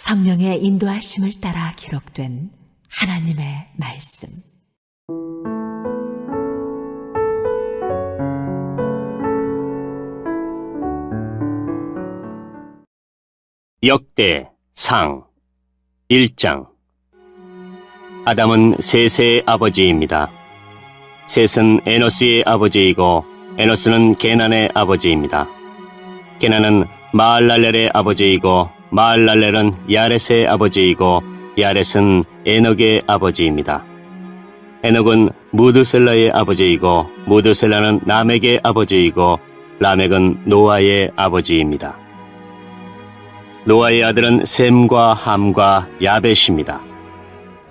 성령의 인도하심을 따라 기록된 하나님의 말씀. 역대상 1장. 아담은 셋의 아버지입니다. 셋은 에노스의 아버지이고 에노스는 게난의 아버지입니다. 게난은 마할랄렐의 아버지이고 마할랄렐은 야렛의 아버지이고 야렛은 에녹의 아버지입니다. 에녹은 무드셀라의 아버지이고 무드셀라는 라멕의 아버지이고 라멕은 노아의 아버지입니다. 노아의 아들은 셈과 함과 야벳입니다.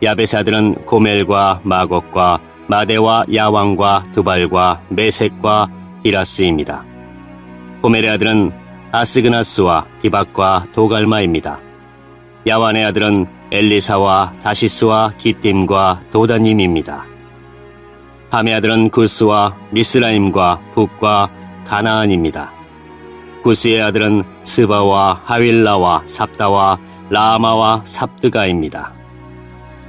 야벳의 아들은 고멜과 마곡과 마대와 야왕과 두발과 메색과 디라스입니다. 고멜의 아들은 아스그나스와 디박과 도갈마입니다. 야완의 아들은 엘리사와 다시스와 기띔과 도다님입니다. 함의 아들은 구스와 미스라임과 북과 가나안입니다. 구스의 아들은 스바와 하윌라와 삽다와 라마와 삽드가입니다.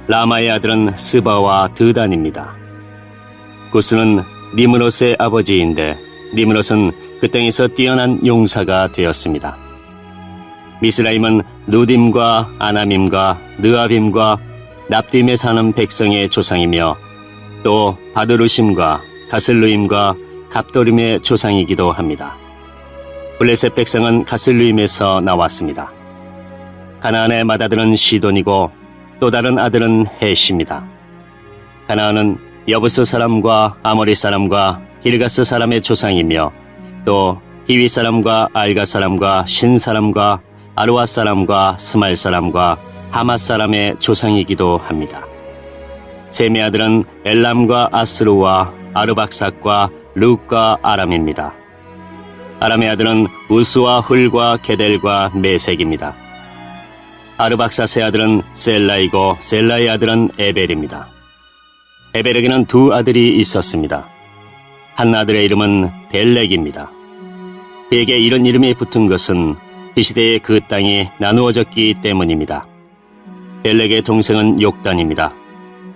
라마의 아들은 스바와 드단입니다. 구스는 니므롯의 아버지인데 니므롯은 그 땅에서 뛰어난 용사가 되었습니다. 미스라임은 누딤과 아나밈과 느아빔과 납딤에 사는 백성의 조상이며 또 바드루심과 가슬루임과 갑도림의 조상이기도 합니다. 블레셋 백성은 가슬루임에서 나왔습니다. 가나안의 맏아들은 시돈이고 또 다른 아들은 헷입니다. 가나안은 여부스 사람과 아모리 사람과 길가스 사람의 조상이며 또 히위 사람과 알가 사람과 신 사람과 아르와 사람과 스말 사람과 하맛 사람의 조상이기도 합니다. 셈의 아들은 엘람과 아스루와 아르박삭과 룩과 아람입니다. 아람의 아들은 우스와 훌과 게델과 메색입니다. 아르박사스의 아들은 셀라이고 셀라의 아들은 에벨입니다. 에벨에게는 두 아들이 있었습니다. 한 아들의 이름은 벨렉입니다. 그에게 이런 이름이 붙은 것은 그 시대에 그 땅이 나누어졌기 때문입니다. 벨렉의 동생은 욕단입니다.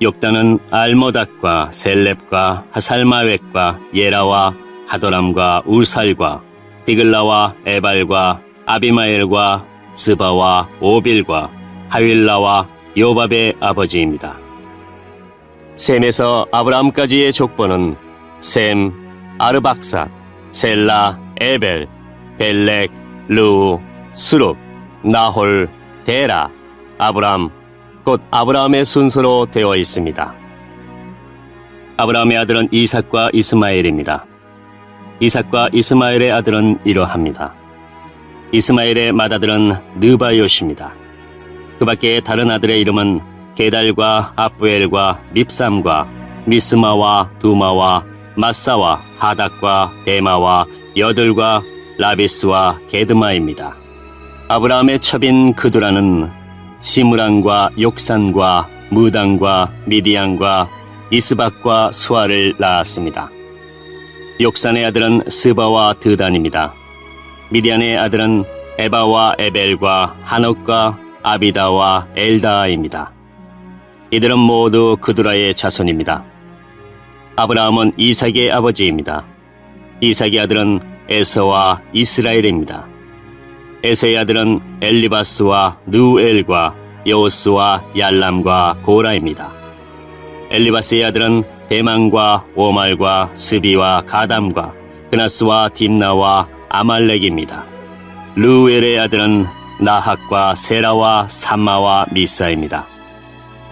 욕단은 알모닥과 셀렙과 하살마웻과 예라와 하도람과 우살과 디글라와 에발과 아비마엘과 스바와 오빌과 하윌라와 요밥의 아버지입니다. 셈에서 아브라함까지의 족보는 셈, 아르박삭, 셀라, 에벨, 벨렉, 루, 수룹, 나홀, 데라, 아브람, 곧 아브라함의 순서로 되어 있습니다. 아브라함의 아들은 이삭과 이스마엘입니다. 이삭과 이스마엘의 아들은 이러합니다. 이스마엘의 맏아들은 느바요시입니다. 그 밖에 다른 아들의 이름은 게달과 아부엘과 밉삼과 미스마와 두마와 마사와 하닥과 데마와 여들과 라비스와 게드마입니다. 아브라함의 첩인 그두라는 시므랑과 욕산과 무당과 미디안과 이스박과 수아를 낳았습니다. 욕산의 아들은 스바와 드단입니다. 미디안의 아들은 에바와 에벨과 한옥과 아비다와 엘다아입니다. 이들은 모두 그두라의 자손입니다. 아브라함은 이삭의 아버지입니다. 이삭의 아들은 에서와 이스라엘입니다. 에서의 아들은 엘리바스와 누엘과 여호스와 얄람과 고라입니다. 엘리바스의 아들은 대만과 오말과 스비와 가담과 그나스와 딥나와 아말렉입니다. 루엘의 아들은 나학과 세라와 삼마와 미사입니다.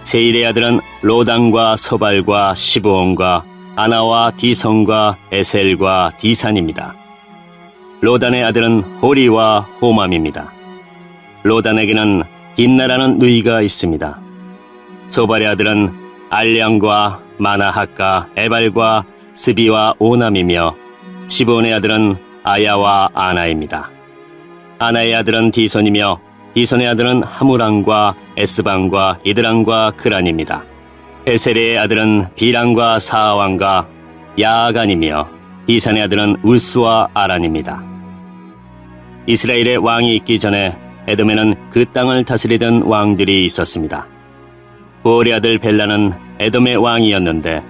세일의 아들은 로당과 소발과 시브온과 아나와 디성과 에셀과 디산입니다. 로단의 아들은 호리와 호맘입니다. 로단에게는 딥나라는 누이가 있습니다. 소발의 아들은 알량과 마나핫과 에발과 스비와 오남이며 시브온의 아들은 아야와 아나입니다. 아나의 아들은 디손이며 디손의 아들은 하무랑과 에스방과 이드랑과 그란입니다. 에셀의 아들은 비랑과 사아왕과 야아간이며 디산의 아들은 울스와 아란입니다. 이스라엘의 왕이 있기 전에 에돔에는 그 땅을 다스리던 왕들이 있었습니다. 부올의 아들 벨라는 에돔의 왕이었는데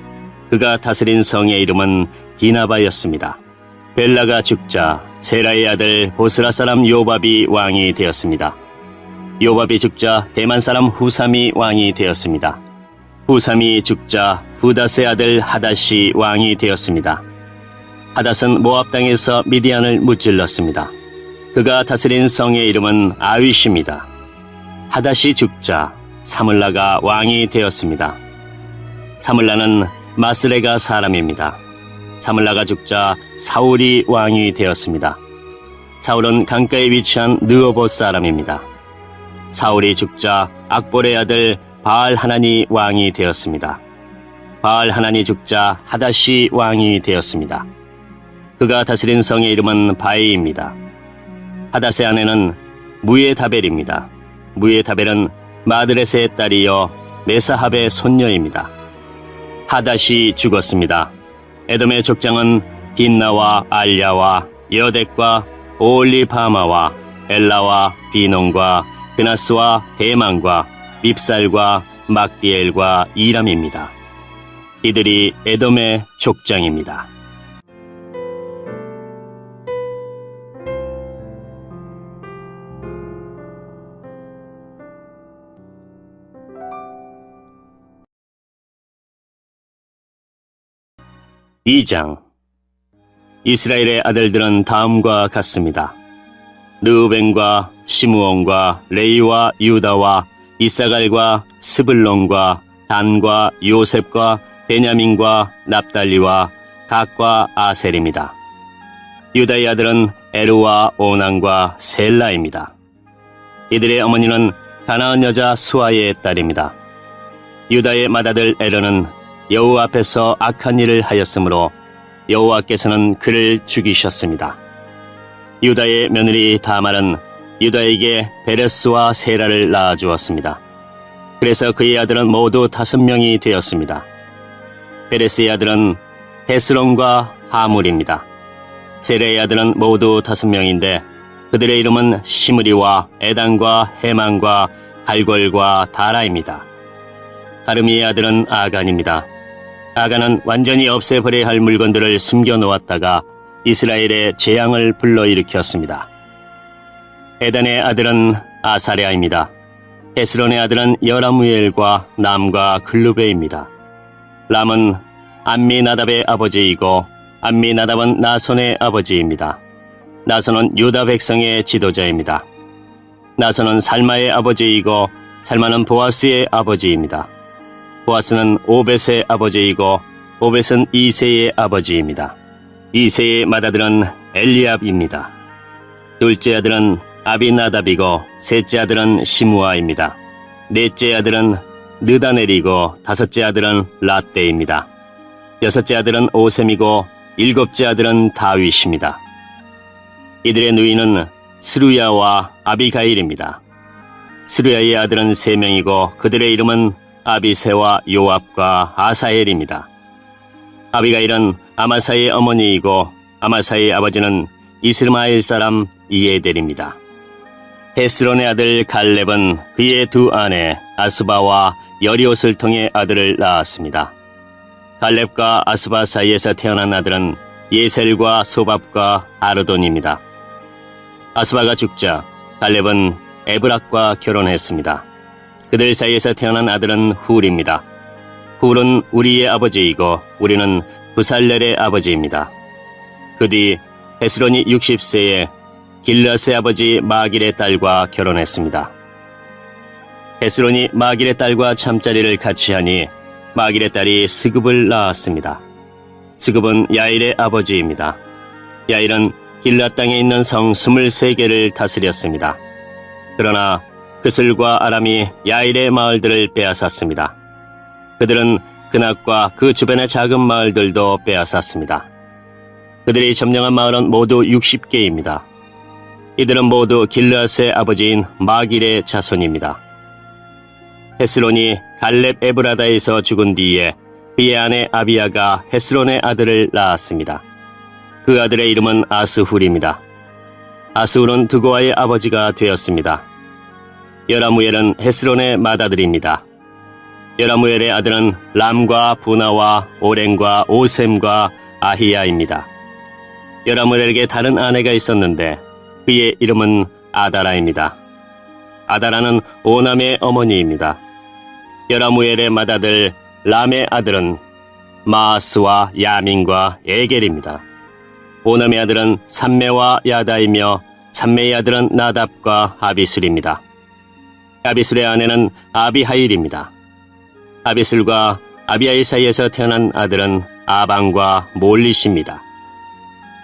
그가 다스린 성의 이름은 디나바였습니다. 벨라가 죽자 세라의 아들 보스라 사람 요밥이 왕이 되었습니다. 요밥이 죽자 대만 사람 후삼이 왕이 되었습니다. 후삼이 죽자 부닷의 아들 하닷이 왕이 되었습니다. 하닷은 모압 땅에서 미디안을 무찔렀습니다. 그가 다스린 성의 이름은 아윗입니다. 하닷이 죽자 사물라가 왕이 되었습니다. 사물라는 마스레가 사람입니다. 사물라가 죽자 사울이 왕이 되었습니다. 사울은 강가에 위치한 느오봇 사람입니다. 사울이 죽자 악볼의 아들 바알 하나니 왕이 되었습니다. 바알 하나니 죽자 하닷이 왕이 되었습니다. 그가 다스린 성의 이름은 바이입니다. 하닷의 아내는 무에다벨입니다. 무에다벨은 마드렛의 딸이요 메사합의 손녀입니다. 하닷이 죽었습니다. 에돔의 족장은 딘나와 알야와 여덱과 오올리바마와 엘라와 비논과 그나스와 대만과 밉살과 막디엘과 이람입니다. 이들이 에돔의 족장입니다. 이 장 이스라엘의 아들들은 다음과 같습니다. 르우벤과 시므온과 레이와 유다와 이사갈과 스불론과 단과 요셉과 베냐민과 납달리와 갓과 아셀입니다. 유다의 아들은 에루와 오난과 셀라입니다. 이들의 어머니는 가나안 여자 수아의 딸입니다. 유다의 맏아들 에르는 여호와 앞에서 악한 일을 하였으므로 여호와께서는 그를 죽이셨습니다. 유다의 며느리 다말은 유다에게 베레스와 세라를 낳아주었습니다. 그래서 그의 아들은 모두 5명이 되었습니다. 베레스의 아들은 헤스론과 하물입니다. 세라의 아들은 모두 5명인데 그들의 이름은 시므리와 에단과 헤만과 갈골과 다라입니다. 가르미의 아들은 아간입니다. 아간은 완전히 없애버려야 할 물건들을 숨겨놓았다가 이스라엘의 재앙을 불러일으켰습니다. 에단의 아들은 아사랴입니다. 헤스론의 아들은 여라무엘과 남과 글루베입니다. 람은 암미나답의 아버지이고 암미나답은 나손의 아버지입니다. 나손은 유다 백성의 지도자입니다. 나손은 살마의 아버지이고 살마는 보아스의 아버지입니다. 보아스는 오벳의 아버지이고 오벳은 이세의 아버지입니다. 이세의 맏아들은 엘리압입니다. 둘째 아들은 아비나답이고 셋째 아들은 시므아입니다. 넷째 아들은 느다넬이고 다섯째 아들은 라떼입니다. 여섯째 아들은 오셈이고 일곱째 아들은 다윗입니다. 이들의 누이는 스루야와 아비가일입니다. 스루야의 아들은 3명이고 그들의 이름은 아비세와 요압과 아사엘입니다. 아비가일은 아마사의 어머니이고 아마사의 아버지는 이스마엘 사람 이에델입니다. 헤스론의 아들 갈렙은 그의 두 아내 아스바와 여리옷을 통해 아들을 낳았습니다. 갈렙과 아스바 사이에서 태어난 아들은 예셀과 소밥과 아르돈입니다. 아스바가 죽자 갈렙은 에브락과 결혼했습니다. 그들 사이에서 태어난 아들은 훌입니다. 훌은 우리의 아버지이고 우리는 부살렐의 아버지입니다. 그 뒤 헤스론이 60세에 길르앗의 아버지 마길의 딸과 결혼했습니다. 헤스론이 마길의 딸과 잠자리를 같이 하니 마길의 딸이 스급을 낳았습니다. 스급은 야일의 아버지입니다. 야일은 길르앗 땅에 있는 성 23개를 다스렸습니다. 그러나 그슬과 아람이 야일의 마을들을 빼앗았습니다. 그들은 그낙과 그 주변의 작은 마을들도 빼앗았습니다. 그들이 점령한 마을은 모두 60개입니다. 이들은 모두 길르앗의 아버지인 마길의 자손입니다. 헤스론이 갈렙 에브라다에서 죽은 뒤에 그의 아내 아비야가 헤스론의 아들을 낳았습니다. 그 아들의 이름은 아스훌입니다. 아스울은 드고아의 아버지가 되었습니다. 여라무엘은 헤스론의 맏아들입니다. 여라무엘의 아들은 람과 부나와 오렌과 오셈과 아히야입니다. 여라무엘에게 다른 아내가 있었는데 그의 이름은 아다라입니다. 아다라는 오남의 어머니입니다. 여라무엘의 맏아들 람의 아들은 마아스와 야민과 에겔입니다. 오남의 아들은 삼매와 야다이며 삼매의 아들은 나답과 아비술입니다. 아비술의 아내는 아비하일입니다. 아비술과 아비하일 사이에서 태어난 아들은 아방과 몰릿입니다.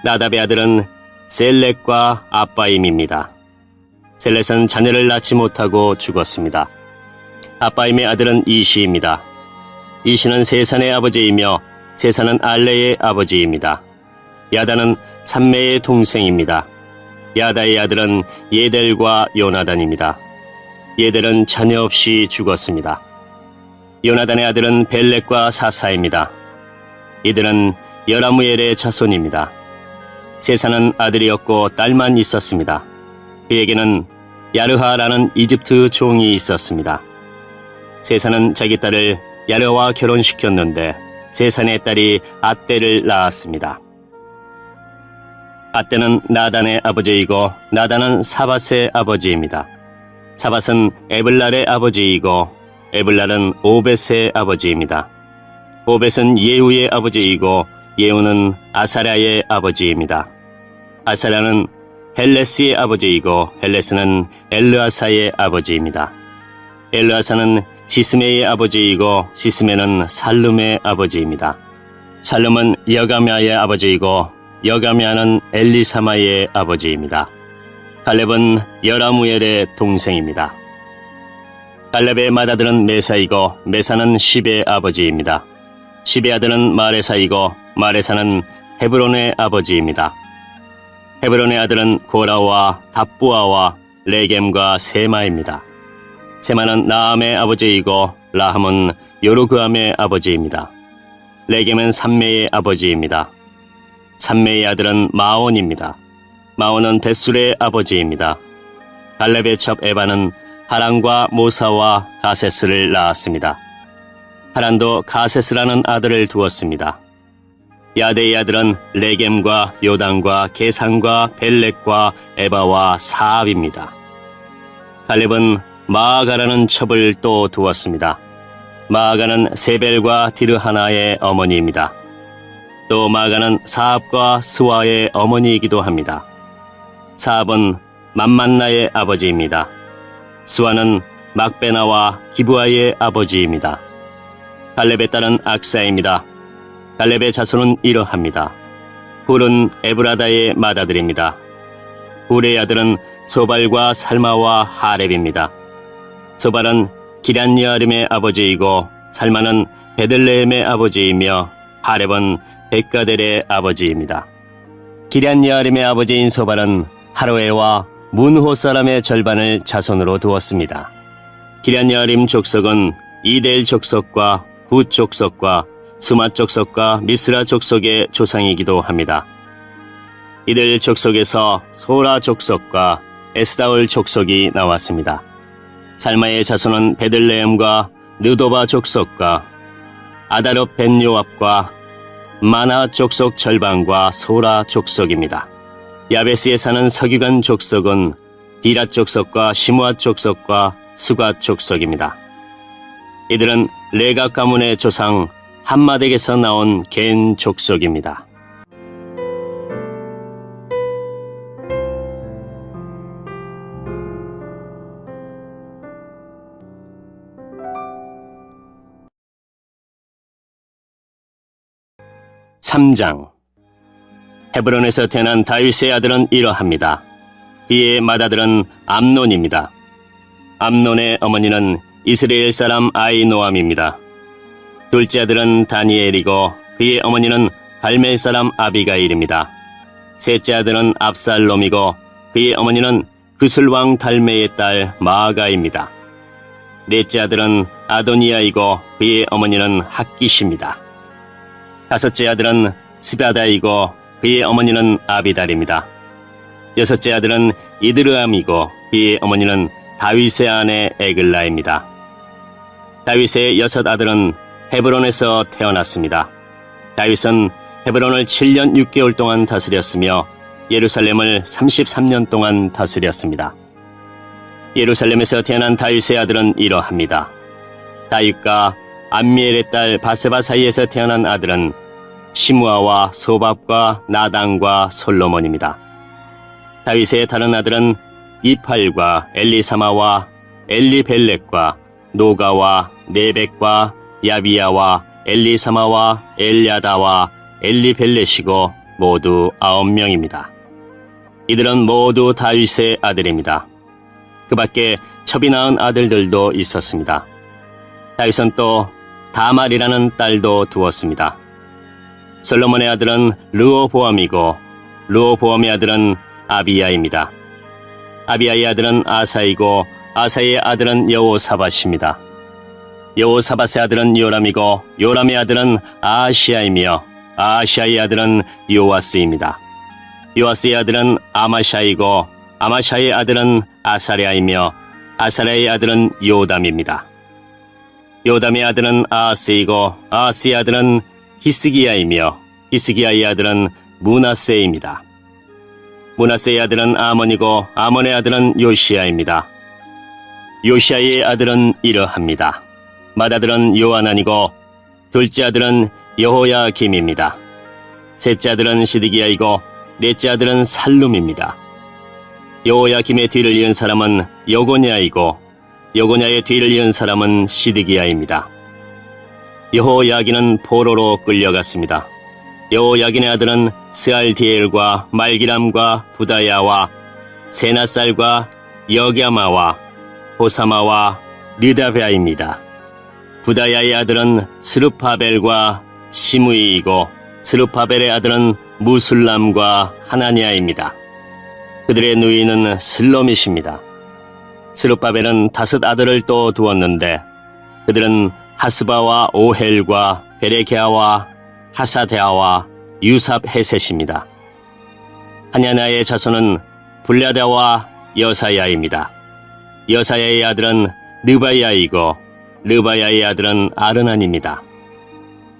나답의 아들은 셀렉과 아빠임입니다. 셀렛은 자녀를 낳지 못하고 죽었습니다. 아빠임의 아들은 이시입니다. 이시는 세산의 아버지이며 세산은 알레의 아버지입니다. 야다는 삼매의 동생입니다. 야다의 아들은 예델과 요나단입니다. 예델은 자녀 없이 죽었습니다. 요나단의 아들은 벨렉과 사사입니다. 이들은 여라무엘의 자손입니다. 세산은 아들이었고 딸만 있었습니다. 그에게는 야르하라는 이집트 종이 있었습니다. 세산은 자기 딸을 야르와 결혼시켰는데 세산의 딸이 아떼를 낳았습니다. 아떼는 나단의 아버지이고 나단은 사밧의 아버지입니다. 사밧은 에블랄의 아버지이고 에블랄은 오벳의 아버지입니다. 오벳은 예후의 아버지이고 예후는 아사랴의 아버지입니다. 아사랴는 헬레스의 아버지이고 헬레스는 엘르아사의 아버지입니다. 엘르아사는 시스메의 아버지이고 시스메는 살룸의 아버지입니다. 살룸은 여가미아의 아버지이고 여가미아는 엘리사마의 아버지입니다. 갈렙은 여라무엘의 동생입니다. 갈렙의 맏아들은 메사이고 메사는 십의 아버지입니다. 십의 아들은 마레사이고 마레사는 헤브론의 아버지입니다. 헤브론의 아들은 고라와 답부아와 레겜과 세마입니다. 세마는 나함의 아버지이고 라함은 요르그암의 아버지입니다. 레겜은 삼매의 아버지입니다. 삼매의 아들은 마온입니다. 마온은 벳술의 아버지입니다. 갈렙의 첩 에바는 하란과 모사와 가세스를 낳았습니다. 하란도 가세스라는 아들을 두었습니다. 야데의 아들은 레겜과 요단과 게산과 벨렉과 에바와 사압입니다. 갈렙은 마아가라는 첩을 또 두었습니다. 마아가는 세벨과 디르하나의 어머니입니다. 또 마아가는 사압과 스와의 어머니이기도 합니다. 사압은 맘만나의 아버지입니다. 스와는 막베나와 기브아의 아버지입니다. 갈렙의 딸은 악사입니다. 갈렙의 자손은 이러합니다. 훌은 에브라다의 맏아들입니다. 훌의 아들은 소발과 살마와 하렙입니다. 소발은 기란여아림의 아버지이고 살마는 베들레헴의 아버지이며 하렙은 백가델의 아버지입니다. 기란여아림의 아버지인 소발은 하로에와 문호 사람의 절반을 자손으로 두었습니다. 기란여아림 족속은 이델 족속과 훗 족속과 수맛 족속과 미스라 족속의 조상이기도 합니다. 이들 족속에서 소라 족속과 에스다올 족속이 나왔습니다. 살마의 자손은 베들레헴과 느도바 족속과 아다롭 벤요압과 마나 족속 절반과 소라 족속입니다. 야베스에 사는 서기관 족속은 디라 족속과 시므아 족속과 수가 족속입니다. 이들은 레각 가문의 조상 함마덱에서 나온 겐 족속입니다. (3장) 헤브론에서 태어난 다윗의 아들은 이러합니다. 그의 맏아들은 암논입니다. 암논의 어머니는 이스라엘 사람 아이노암입니다. 둘째 아들은 다니엘이고 그의 어머니는 갈멜 사람 아비가일입니다. 셋째 아들은 압살롬이고 그의 어머니는 그술왕 달메의 딸 마아가입니다. 넷째 아들은 아도니아이고 그의 어머니는 핫깃입니다. 다섯째 아들은 스바다이고 그의 어머니는 아비달입니다. 여섯째 아들은 이드르암이고 그의 어머니는 다윗의 아내 에글라입니다. 다윗의 여섯 아들은 헤브론에서 태어났습니다. 다윗은 헤브론을 7년 6개월 동안 다스렸으며 예루살렘을 33년 동안 다스렸습니다. 예루살렘에서 태어난 다윗의 아들은 이러합니다. 다윗과 암미엘의 딸 바세바 사이에서 태어난 아들은 시므아와 소밥과 나단과 솔로몬입니다. 다윗의 다른 아들은 이팔과 엘리사마와 엘리벨렉과 노가와 네벡과 야비야와 엘리사마와 엘야다와 엘리벨렛이고 모두 9명입니다. 이들은 모두 다윗의 아들입니다. 그 밖에 첩이 낳은 아들들도 있었습니다. 다윗은 또 다말이라는 딸도 두었습니다. 솔로몬의 아들은 르호보암이고 르호보암의 아들은 아비야입니다. 아비야의 아들은 아사이고 아사의 아들은 여호사밧입니다. 여호사밧의 아들은 요람이고 요람의 아들은 아하시야이며 아하시야의 아들은 요아스입니다. 요아스의 아들은 아마샤이고 아마샤의 아들은 아사랴이며 아사랴의 아들은 요담입니다. 요담의 아들은 아하스이고 아하스의 아들은 히스기야이며 히스기야의 아들은 므낫세입니다. 므낫세의 아들은 아몬이고 아몬의 아들은 요시야입니다. 요시야의 아들은 이러합니다. 맏아들은 요하난이고 둘째 아들은 여호야김입니다. 셋째 아들은 시드기야이고 넷째 아들은 살룸입니다. 여호야김의 뒤를 이은 사람은 여고냐이고 여고냐의 뒤를 이은 사람은 시드기야입니다. 여호야긴은 포로로 끌려갔습니다. 여호야긴의 아들은 스알디엘과 말기람과 부다야와 세나살과 여갸마와 호사마와 느다베아입니다. 부다야의 아들은 스룹바벨과 시므이이고 스룹바벨의 아들은 무술람과 하나니아입니다. 그들의 누이는 슬로밋입니다. 스룹바벨은 5 아들을 또 두었는데 그들은 하스바와 오헬과 베레게아와 하사데아와 유삽헤셋입니다. 하냐나의 자손은 블라다와 여사야입니다. 여사야의 아들은 르바야이고 르바야의 아들은 아르난입니다.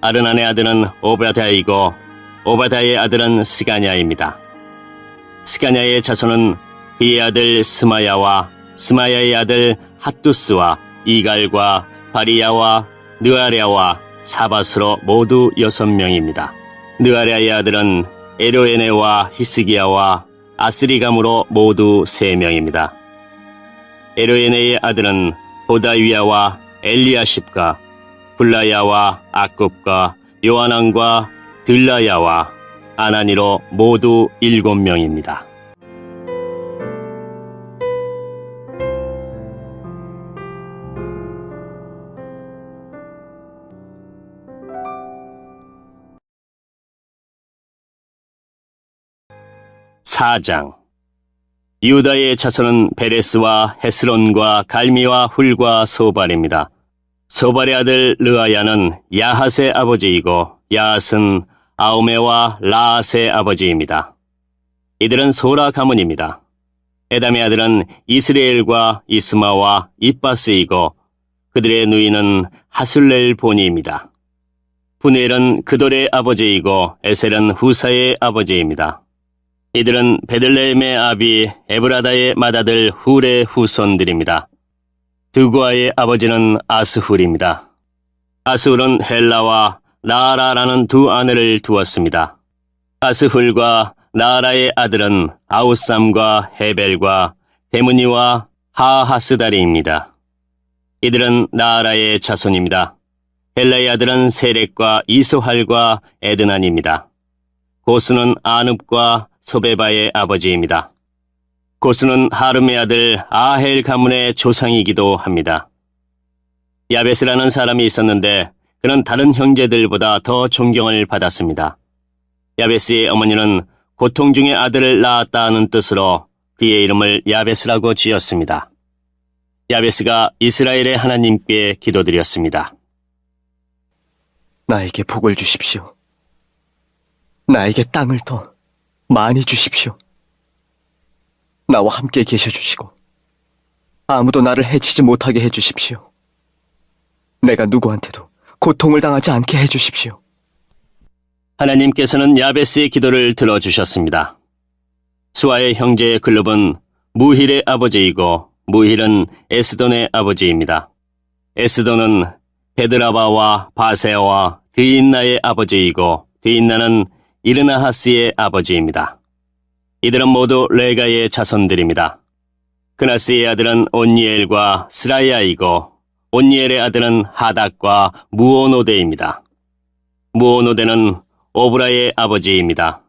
아르난의 아들은 오바다이고 오바다의 아들은 스가냐입니다. 스가냐의 자손은 그의 아들 스마야와 스마야의 아들 핫두스와 이갈과 바리야와 느아랴와 사밧으로 모두 6명입니다. 느아랴의 아들은 에로에네와 히스기야와 아스리감으로 모두 3명입니다. 에로에네의 아들은 호다위야와 엘리아십과 블라야와 아굽과 요하난과 들라야와 아나니로 모두 7명입니다. 사장. 유다의 자손은 베레스와 헤스론과 갈미와 훌과 소발입니다. 소발의 아들 르아야는 야핫의 아버지이고 야핫은 아우메와 라앗의 아버지입니다. 이들은 소라 가문입니다. 에담의 아들은 이스라엘과 이스마와 이빠스이고 그들의 누이는 하술렐 보니입니다. 분엘은 그돌의 아버지이고 에셀은 후사의 아버지입니다. 이들은 베들레헴의 아비 에브라다의 맏아들 훌의 후손들입니다. 드구아의 아버지는 아스훌입니다. 아스훌은 헬라와 나아라라는 2 아내를 두었습니다. 아스훌과 나아라의 아들은 아우삼과 헤벨과 데무니와 하하스다리입니다. 이들은 나아라의 자손입니다. 헬라의 아들은 세렉과 이소할과 에드난입니다. 고수는 아눕과 소베바의 아버지입니다. 고수는 하름의 아들 아헬 가문의 조상이기도 합니다. 야베스라는 사람이 있었는데 그는 다른 형제들보다 더 존경을 받았습니다. 야베스의 어머니는 고통 중에 아들을 낳았다 하는 뜻으로 그의 이름을 야베스라고 지었습니다. 야베스가 이스라엘의 하나님께 기도드렸습니다. 나에게 복을 주십시오. 나에게 땅을 더 많이 주십시오. 나와 함께 계셔 주시고 아무도 나를 해치지 못하게 해 주십시오. 내가 누구한테도 고통을 당하지 않게 해 주십시오. 하나님께서는 야베스의 기도를 들어주셨습니다. 수아의 형제 글룹은 무힐의 아버지이고 무힐은 에스돈의 아버지입니다. 에스돈은 베드라바와 바세와 드인나의 아버지이고 드인나는 이르나하스의 아버지입니다. 이들은 모두 레가의 자손들입니다. 그나스의 아들은 온니엘과 스라야이고 온니엘의 아들은 하닥과 무오노데입니다. 무오노데는 오브라의 아버지입니다.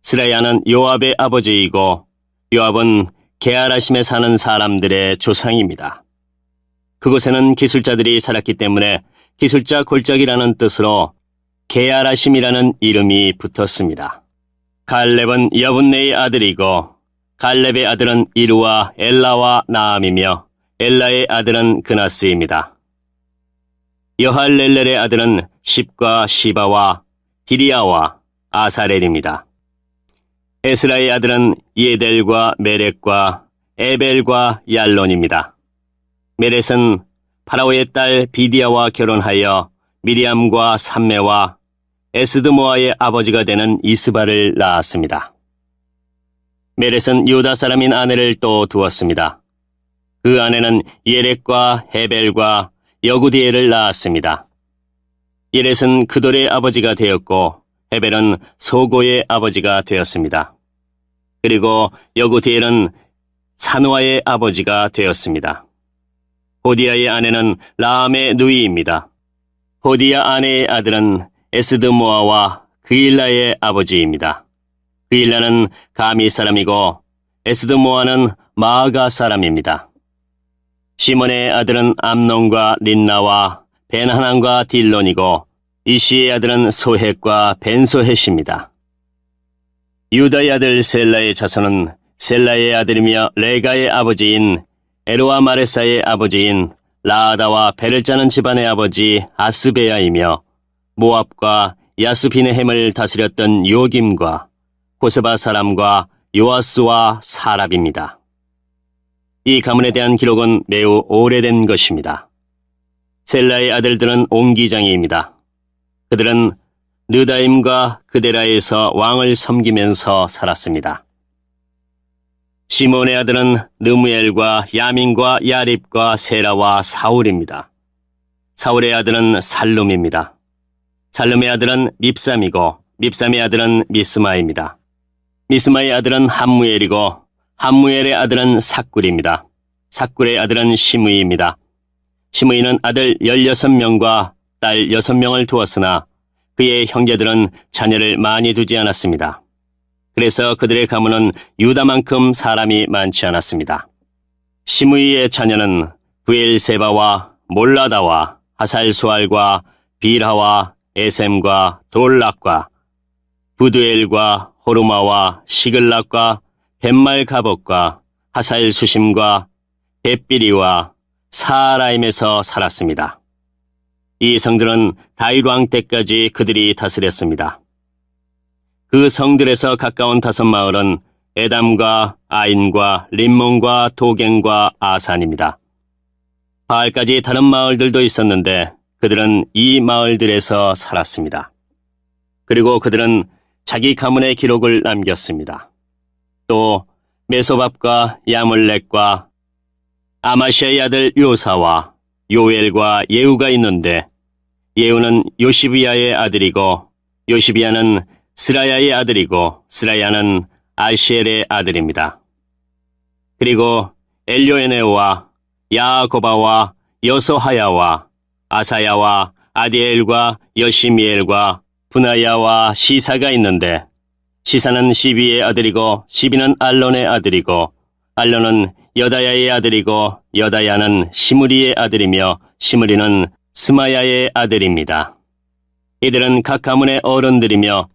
스라야는 요압의 아버지이고 요압은 게하라심에 사는 사람들의 조상입니다. 그곳에는 기술자들이 살았기 때문에 기술자 골짜기라는 뜻으로 게하라심이라는 이름이 붙었습니다. 갈렙은 여분네의 아들이고 갈렙의 아들은 이루와 엘라와 나암이며 엘라의 아들은 그나스입니다. 여할렐렐의 아들은 십과 시바와 디리아와 아사렐입니다. 에스라의 아들은 예델과 메렉과 에벨과 얄론입니다. 메렛은 파라오의 딸 비디아와 결혼하여 미리암과 삼메와 에스드모아의 아버지가 되는 이스바를 낳았습니다. 메렛은 유다 사람인 아내를 또 두었습니다. 그 아내는 예렉과 헤벨과 여구디엘을 낳았습니다. 예렛은 그돌의 아버지가 되었고 헤벨은 소고의 아버지가 되었습니다. 그리고 여구디엘은 사노아의 아버지가 되었습니다. 호디아의 아내는 라암의 누이입니다. 호디아 아내의 아들은 에스드모아와 그일라의 아버지입니다. 그일라는 가미 사람이고 에스드모아는 마아가 사람입니다. 시몬의 아들은 암논과 린나와 벤하난과 딜론이고 이시의 아들은 소헷과 벤소헷입니다. 유다의 아들 셀라의 자손은 셀라의 아들이며 레가의 아버지인 에로와 마레사의 아버지인 라아다와 배를 짜는 집안의 아버지 아스베야이며 모압과 야스비네햄을 다스렸던 요김과 고세바 사람과 요아스와 사랍입니다. 이 가문에 대한 기록은 매우 오래된 것입니다. 셀라의 아들들은 옹기장이입니다. 그들은 느다임과 그데라에서 왕을 섬기면서 살았습니다. 시몬의 아들은 느무엘과 야민과 야립과 세라와 사울입니다. 사울의 아들은 살룸입니다. 살룸의 아들은 밉삼이고 밉삼의 아들은 미스마입니다. 미스마의 아들은 함무엘이고 함무엘의 아들은 삭굴입니다. 삭굴의 아들은 시므이입니다. 시므이는 아들 16명과 딸 6명을 두었으나 그의 형제들은 자녀를 많이 두지 않았습니다. 그래서 그들의 가문은 유다만큼 사람이 많지 않았습니다. 시므이의 자녀는 부엘세바와 몰라다와 하살수알과 빌하와 에셈과 돌락과 부두엘과 호르마와 시글락과 벤말가복과 하살수심과 벳비리와 사라임에서 살았습니다. 이 성들은 다윗 왕 때까지 그들이 다스렸습니다. 그 성들에서 가까운 5마을은 에담과 아인과 림몬과 도갱과 아산입니다. 바알까지 다른 마을들도 있었는데 그들은 이 마을들에서 살았습니다. 그리고 그들은 자기 가문의 기록을 남겼습니다. 또 메소밥과 야물렉과 아마시아의 아들 요사와 요엘과 예후가 있는데 예후는 요시비야의 아들이고 요시비야는 스라야의 아들이고 스라야는 아시엘의 아들입니다. 그리고 엘요에네와 야고바와 여소하야와 아사야와 아디엘과 여시미엘과 분하야와 시사가 있는데 시사는 시비의 아들이고 시비는 알론의 아들이고 알론은 여다야의 아들이고 여다야는 시므리의 아들이며 시므리는 스마야의 아들입니다. 이들은 각 가문의 어른들이며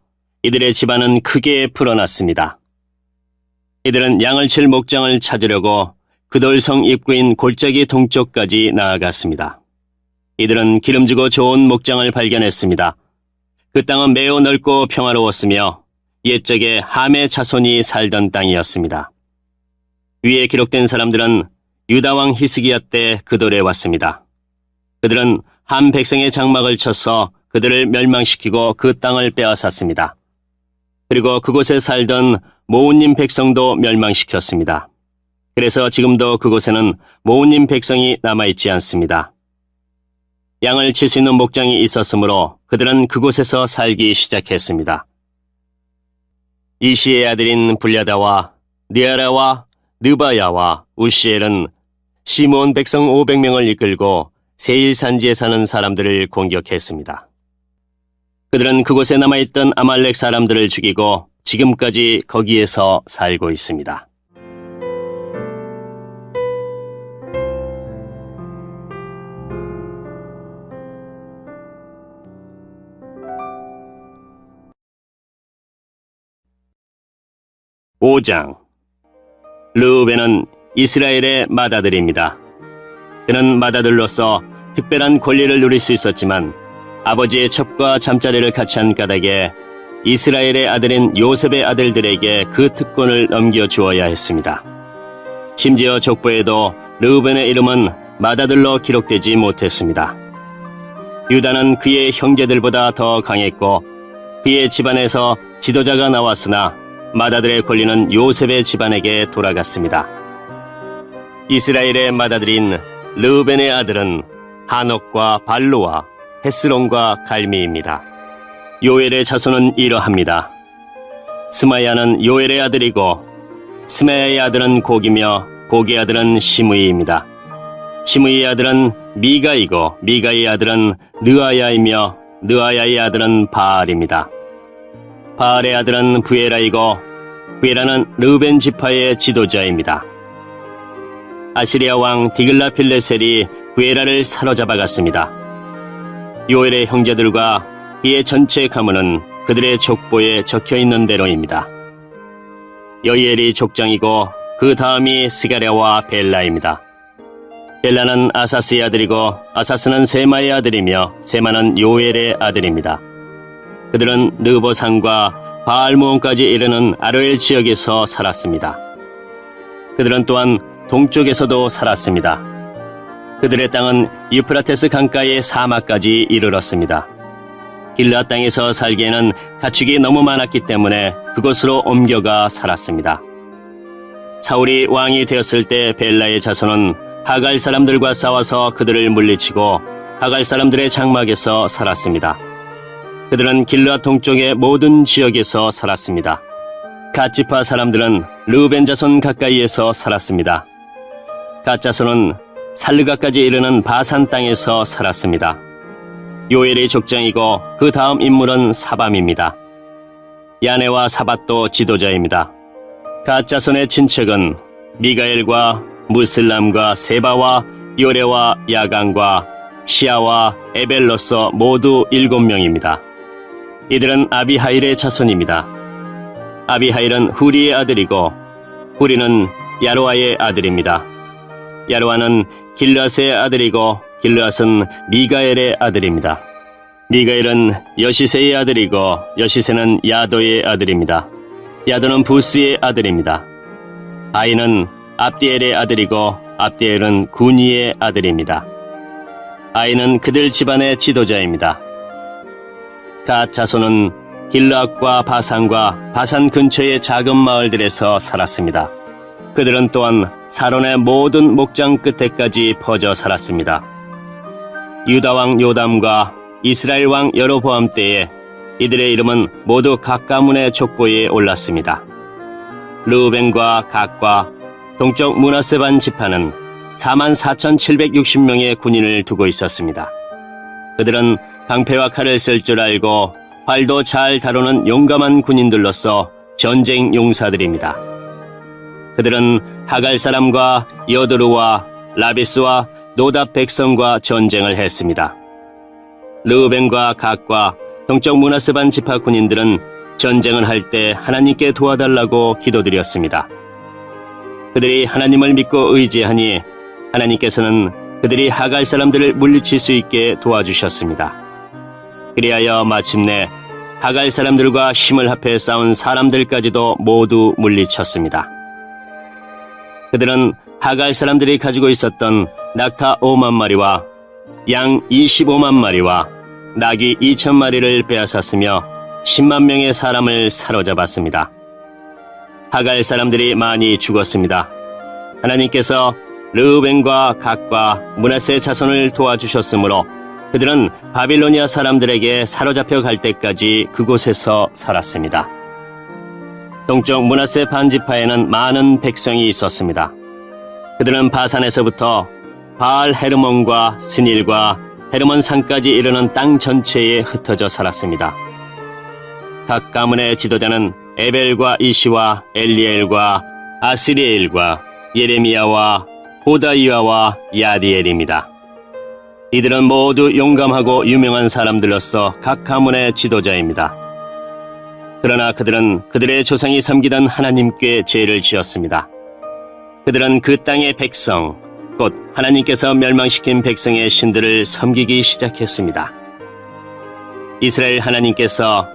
이들의 집안은 크게 풀어났습니다. 이들은 양을 칠 목장을 찾으려고 그돌성 입구인 골짜기 동쪽까지 나아갔습니다. 이들은 기름지고 좋은 목장을 발견했습니다. 그 땅은 매우 넓고 평화로웠으며 옛적에 함의 자손이 살던 땅이었습니다. 위에 기록된 사람들은 유다 왕 히스기야 때 그돌에 왔습니다. 그들은 한 백성의 장막을 쳐서 그들을 멸망시키고 그 땅을 빼앗았습니다. 그리고 그곳에 살던 모운님 백성도 멸망시켰습니다. 그래서 지금도 그곳에는 모운님 백성이 남아있지 않습니다. 양을 칠 수 있는 목장이 있었으므로 그들은 그곳에서 살기 시작했습니다. 이시의 아들인 불야다와 느아라와 느바야와 우시엘은 시몬 백성 500명을 이끌고 세일 산지에 사는 사람들을 공격했습니다. 그들은 그곳에 남아있던 아말렉 사람들을 죽이고 지금까지 거기에서 살고 있습니다. (5장) 르우벤은 이스라엘의 맏아들입니다. 그는 맏아들로서 특별한 권리를 누릴 수 있었지만 아버지의 첩과 잠자리를 같이 한 까닭에 이스라엘의 아들인 요셉의 아들들에게 그 특권을 넘겨주어야 했습니다. 심지어 족보에도 르우벤의 이름은 맏아들로 기록되지 못했습니다. 유다는 그의 형제들보다 더 강했고 그의 집안에서 지도자가 나왔으나 맏아들의 권리는 요셉의 집안에게 돌아갔습니다. 이스라엘의 맏아들인 르우벤의 아들은 하녹과 발루와 헤스론과 갈미입니다. 요엘의 자손은 이러합니다. 스마야는 요엘의 아들이고 스마야의 아들은 곡이며 곡의 아들은 시므이입니다. 시므이의 아들은 미가이고 미가의 아들은 느아야이며 느아야의 아들은 바알입니다. 바알의 아들은 부에라이고 부에라는 르우벤 지파의 지도자입니다. 아시리아 왕 디글라필레셀이 부에라를 사로잡아갔습니다. 요엘의 형제들과 그의 전체 가문은 그들의 족보에 적혀있는 대로입니다. 여이엘이 족장이고 그 다음이 스가랴와 벨라입니다. 벨라는 아사스의 아들이고 아사스는 세마의 아들이며 세마는 요엘의 아들입니다. 그들은 느보산과 바알모온까지 이르는 아로엘 지역에서 살았습니다. 그들은 또한 동쪽에서도 살았습니다. 그들의 땅은 유프라테스 강가의 사막까지 이르렀습니다. 길라 땅에서 살기에는 가축이 너무 많았기 때문에 그곳으로 옮겨가 살았습니다. 사울이 왕이 되었을 때 벨라의 자손은 하갈 사람들과 싸워서 그들을 물리치고 하갈 사람들의 장막에서 살았습니다. 그들은 길라 동쪽의 모든 지역에서 살았습니다. 갓지파 사람들은 르우벤 자손 가까이에서 살았습니다. 갓 자손은 살르가까지 이르는 바산 땅에서 살았습니다. 요엘이 족장이고 그 다음 인물은 사밤입니다. 야네와 사밧도 지도자입니다. 갓 자손의 친척은 미가엘과 무슬람과 세바와 요레와 야간과 시아와 에벨로서 모두 7명입니다. 이들은 아비하일의 자손입니다. 아비하일은 후리의 아들이고 후리는 야로아의 아들입니다. 야로아는 길르앗의 아들이고 길르앗은 미가엘의 아들입니다. 미가엘은 여시세의 아들이고 여시세는 야도의 아들입니다. 야도는 부스의 아들입니다. 아이는 압디엘의 아들이고 압디엘은 구니의 아들입니다. 아이는 그들 집안의 지도자입니다. 갓 자손은 길르앗과 바산과 바산 근처의 작은 마을들에서 살았습니다. 그들은 또한 사론의 모든 목장 끝에까지 퍼져 살았습니다. 유다 왕 요담과 이스라엘 왕 여로보암 때에 이들의 이름은 모두 각 가문의 족보에 올랐습니다. 르우벤과 갓과 동쪽 므낫세 반 지파는 44,760명의 군인을 두고 있었습니다. 그들은 방패와 칼을 쓸 줄 알고 활도 잘 다루는 용감한 군인들로서 전쟁 용사들입니다. 그들은 하갈 사람과 여드루와 라비스와 노답 백성과 전쟁을 했습니다. 르우벤과 갓과 동쪽 므낫세 반 지파 군인들은 전쟁을 할 때 하나님께 도와달라고 기도드렸습니다. 그들이 하나님을 믿고 의지하니 하나님께서는 그들이 하갈 사람들을 물리칠 수 있게 도와주셨습니다. 그리하여 마침내 하갈 사람들과 힘을 합해 싸운 사람들까지도 모두 물리쳤습니다. 그들은 하갈 사람들이 가지고 있었던 낙타 5만 마리와 양 25만 마리와 나귀 2천 마리를 빼앗았으며 10만 명의 사람을 사로잡았습니다. 하갈 사람들이 많이 죽었습니다. 하나님께서 르우벤과 갓과 므낫세 자손을 도와주셨으므로 그들은 바빌로니아 사람들에게 사로잡혀 갈 때까지 그곳에서 살았습니다. 동쪽 므낫세 반지파에는 많은 백성이 있었습니다. 그들은 바산에서부터 바알 헤르몬과 스닐과 헤르몬 산까지 이르는 땅 전체에 흩어져 살았습니다. 각 가문의 지도자는 에벨과 이시와 엘리엘과 아스리엘과 예레미야와 호다이아와 야디엘입니다. 이들은 모두 용감하고 유명한 사람들로서 각 가문의 지도자입니다. 그러나 그들은 그들의 조상이 섬기던 하나님께 죄를 지었습니다. 그들은 그 땅의 백성, 곧 하나님께서 멸망시킨 백성의 신들을 섬기기 시작했습니다. 이스라엘 하나님께서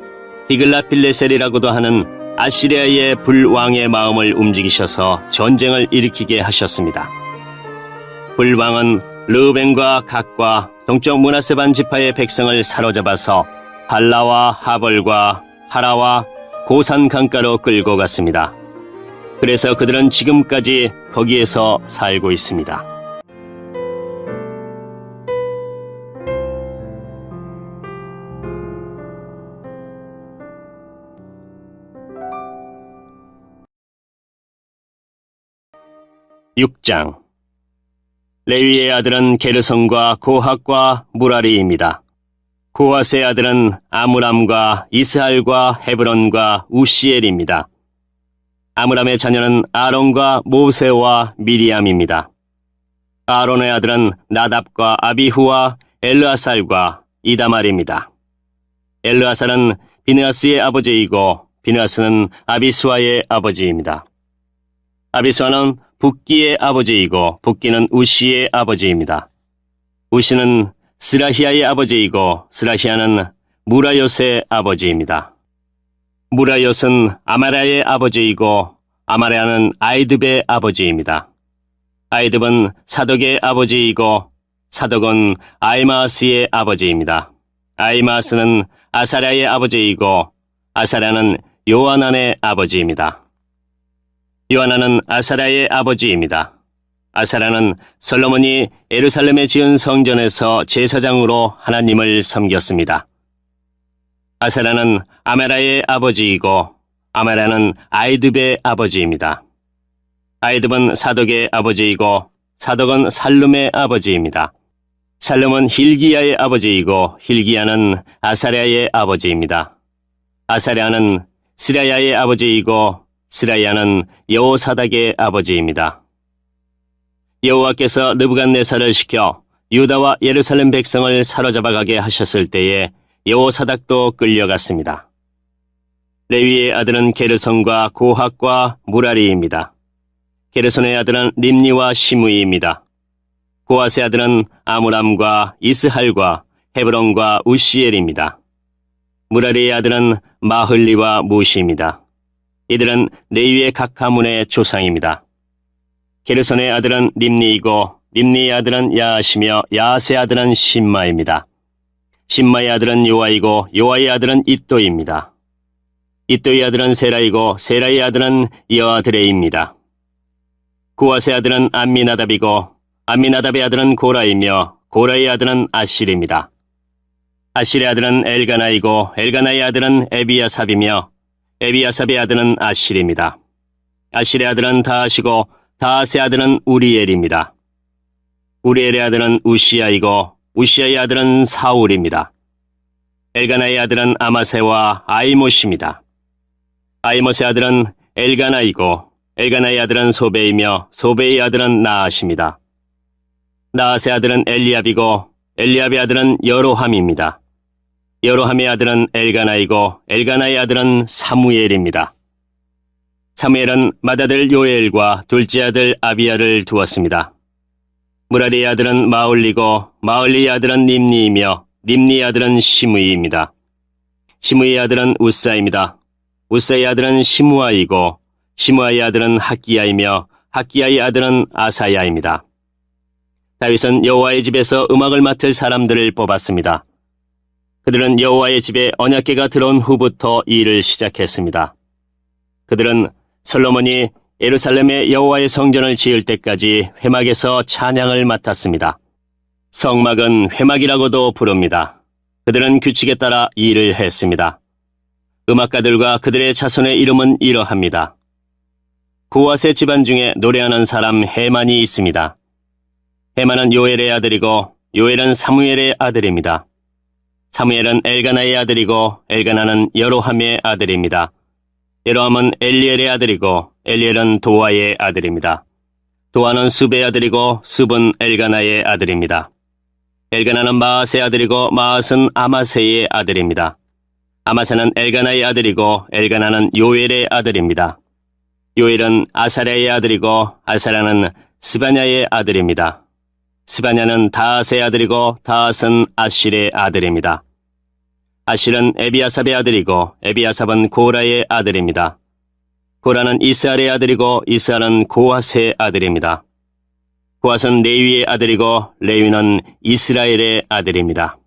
디글라필레셀이라고도 하는 아시리아의 불왕의 마음을 움직이셔서 전쟁을 일으키게 하셨습니다. 불왕은 르우벤과 갓과 동쪽 므낫세 반지파의 백성을 사로잡아서 발라와 하벌과 하라와 고산 강가로 끌고 갔습니다. 그래서 그들은 지금까지 거기에서 살고 있습니다. (6장) 레위의 아들은 게르손과 고핫과 무라리입니다. 고핫의 아들은 아므람과 이스할과 헤브론과 우시엘입니다. 아므람의 자녀는 아론과 모세와 미리암입니다. 아론의 아들은 나답과 아비후와 엘르아살과 이다말입니다. 엘르아살은 비느하스의 아버지이고 비느하스는 아비수아의 아버지입니다. 아비수아는 붓기의 아버지이고 붓기는 우시의 아버지입니다. 우시는 스라히아의 아버지이고 스라히아는 무라요스의 아버지입니다. 무라요스는 아마랴의 아버지이고 아마랴는 아이듭의 아버지입니다. 아이듭은 사독의 아버지이고 사독은 아이마스의 아버지입니다. 아이마스는 아사랴의 아버지이고 아사랴는 요하난의 아버지입니다. 요하난은 아사랴의 아버지입니다. 아사랴는 솔로몬이 예루살렘에 지은 성전에서 제사장으로 하나님을 섬겼습니다. 아사랴는 아메라의 아버지이고 아메라는 아이듭의 아버지입니다. 아이듭은 사독의 아버지이고 사독은 살룸의 아버지입니다. 살룸은 힐기야의 아버지이고 힐기야는 아사랴의 아버지입니다. 아사랴는 스라야의 아버지이고 스라야는 여호사닥의 아버지입니다. 여호와께서 느부갓네살을 시켜 유다와 예루살렘 백성을 사로잡아 가게 하셨을 때에 여호사닥도 끌려갔습니다. 레위의 아들은 게르손과 고핫과 무라리입니다. 게르손의 아들은 림니와 시므이입니다. 고핫의 아들은 아므람과 이스할과 헤브론과 우시엘입니다. 무라리의 아들은 마흘리와 무시입니다. 이들은 레위의 각 가문의 조상입니다. 게르손의 아들은 림니이고 림니의 아들은 야하시며 야하스의 아들은 심마입니다. 심마의 아들은 요아이고 요아의 아들은 이또입니다. 이또의 아들은 세라이고 세라의 아들은 여아드레입니다. 고핫의 아들은 암미나답이고 암미나답의 아들은 고라이며 고라의 아들은 아실입니다. 아실의 아들은 엘가나이고 엘가나의 아들은 에비야삽이며 에비야삽의 아들은 아실입니다. 아실의 아들은 다하시고 다하스의 아들은 우리엘입니다. 우리엘의 아들은 우시야이고 우시야의 아들은 사울입니다. 엘가나의 아들은 아마세와 아이못입니다. 아이못의 아들은 엘가나이고 엘가나의 아들은 소베이며 소베의 아들은 나아십니다. 나아스의 아들은 엘리압이고 엘리압의 아들은 여로함입니다. 여로함의 아들은 엘가나이고 엘가나의 아들은 사무엘입니다. 사무엘은 맏아들 요엘과 둘째 아들 아비야를 두었습니다. 무라리의 아들은 마을리고 마을리의 아들은 림니이며 림니의 아들은 시므이입니다. 시므이의 아들은 우사입니다. 우사의 아들은 시므아이고 시므아의 아들은 학기야이며 학기야의 아들은 아사야입니다. 다윗은 여호와의 집에서 음악을 맡을 사람들을 뽑았습니다. 그들은 여호와의 집에 언약궤가 들어온 후부터 일을 시작했습니다. 그들은 솔로몬이 예루살렘에 여호와의 성전을 지을 때까지 회막에서 찬양을 맡았습니다. 성막은 회막이라고도 부릅니다. 그들은 규칙에 따라 일을 했습니다. 음악가들과 그들의 자손의 이름은 이러합니다. 고핫의 집안 중에 노래하는 사람 헤만이 있습니다. 헤만은 요엘의 아들이고 요엘은 사무엘의 아들입니다. 사무엘은 엘가나의 아들이고 엘가나는 여로함의 아들입니다. 여로함은 엘리엘의 아들이고 엘리엘은 도아의 아들입니다. 도아는 숲의 아들이고 숲은 엘가나의 아들입니다. 엘가나는 마앗의 아들이고 마앗은 아마세의 아들입니다. 아마세는 엘가나의 아들이고 엘가나는 요엘의 아들입니다. 요엘은 아사랴의 아들이고 아사랴는 스바냐의 아들입니다. 스바냐는 다앗의 아들이고 다앗은 아실의 아들입니다. 아실은 에비아삽의 아들이고 에비아삽은 고라의 아들입니다. 고라는 이스알의 아들이고 이스알은 고핫의 아들입니다. 고핫은 레위의 아들이고 레위는 이스라엘의 아들입니다.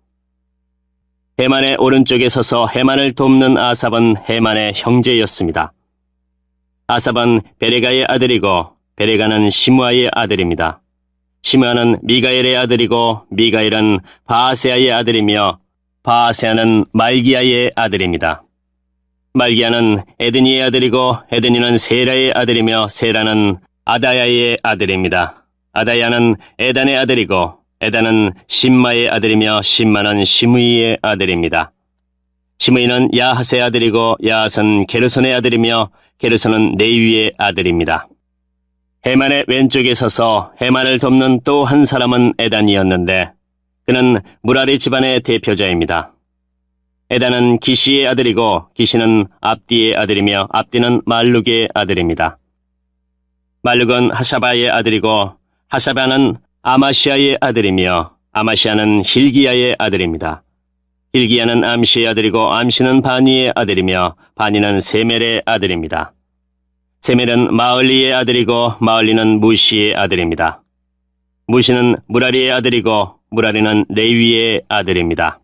헤만의 오른쪽에 서서 헤만을 돕는 아삽은 헤만의 형제였습니다. 아삽은 베레가의 아들이고 베레가는 시므아의 아들입니다. 시므아는 미가엘의 아들이고 미가엘은 바아세아의 아들이며 바아세아는 말기야의 아들입니다. 말기야는 에드니의 아들이고 에드니는 세라의 아들이며 세라는 아다야의 아들입니다. 아다야는 에단의 아들이고 에단은 심마의 아들이며 심마는 시므이의 아들입니다. 시므이는 야핫의 아들이고 야핫은 게르손의 아들이며 게르손은 네위의 아들입니다. 헤만의 왼쪽에 서서 헤만을 돕는 또 한 사람은 에단이었는데 그는 무라리 집안의 대표자입니다. 에단은 기시의 아들이고 기시는 압디의 아들이며 압디는 말룩의 아들입니다. 말룩은 하샤바의 아들이고 하샤바는 아마시아의 아들이며 아마시아는 힐기야의 아들입니다. 힐기야는 암시의 아들이고 암시는 바니의 아들이며 바니는 세멜의 아들입니다. 세멜은 마을리의 아들이고 마을리는 무시의 아들입니다. 무시는 무라리의 아들이고 무라리는 레위의 아들입니다.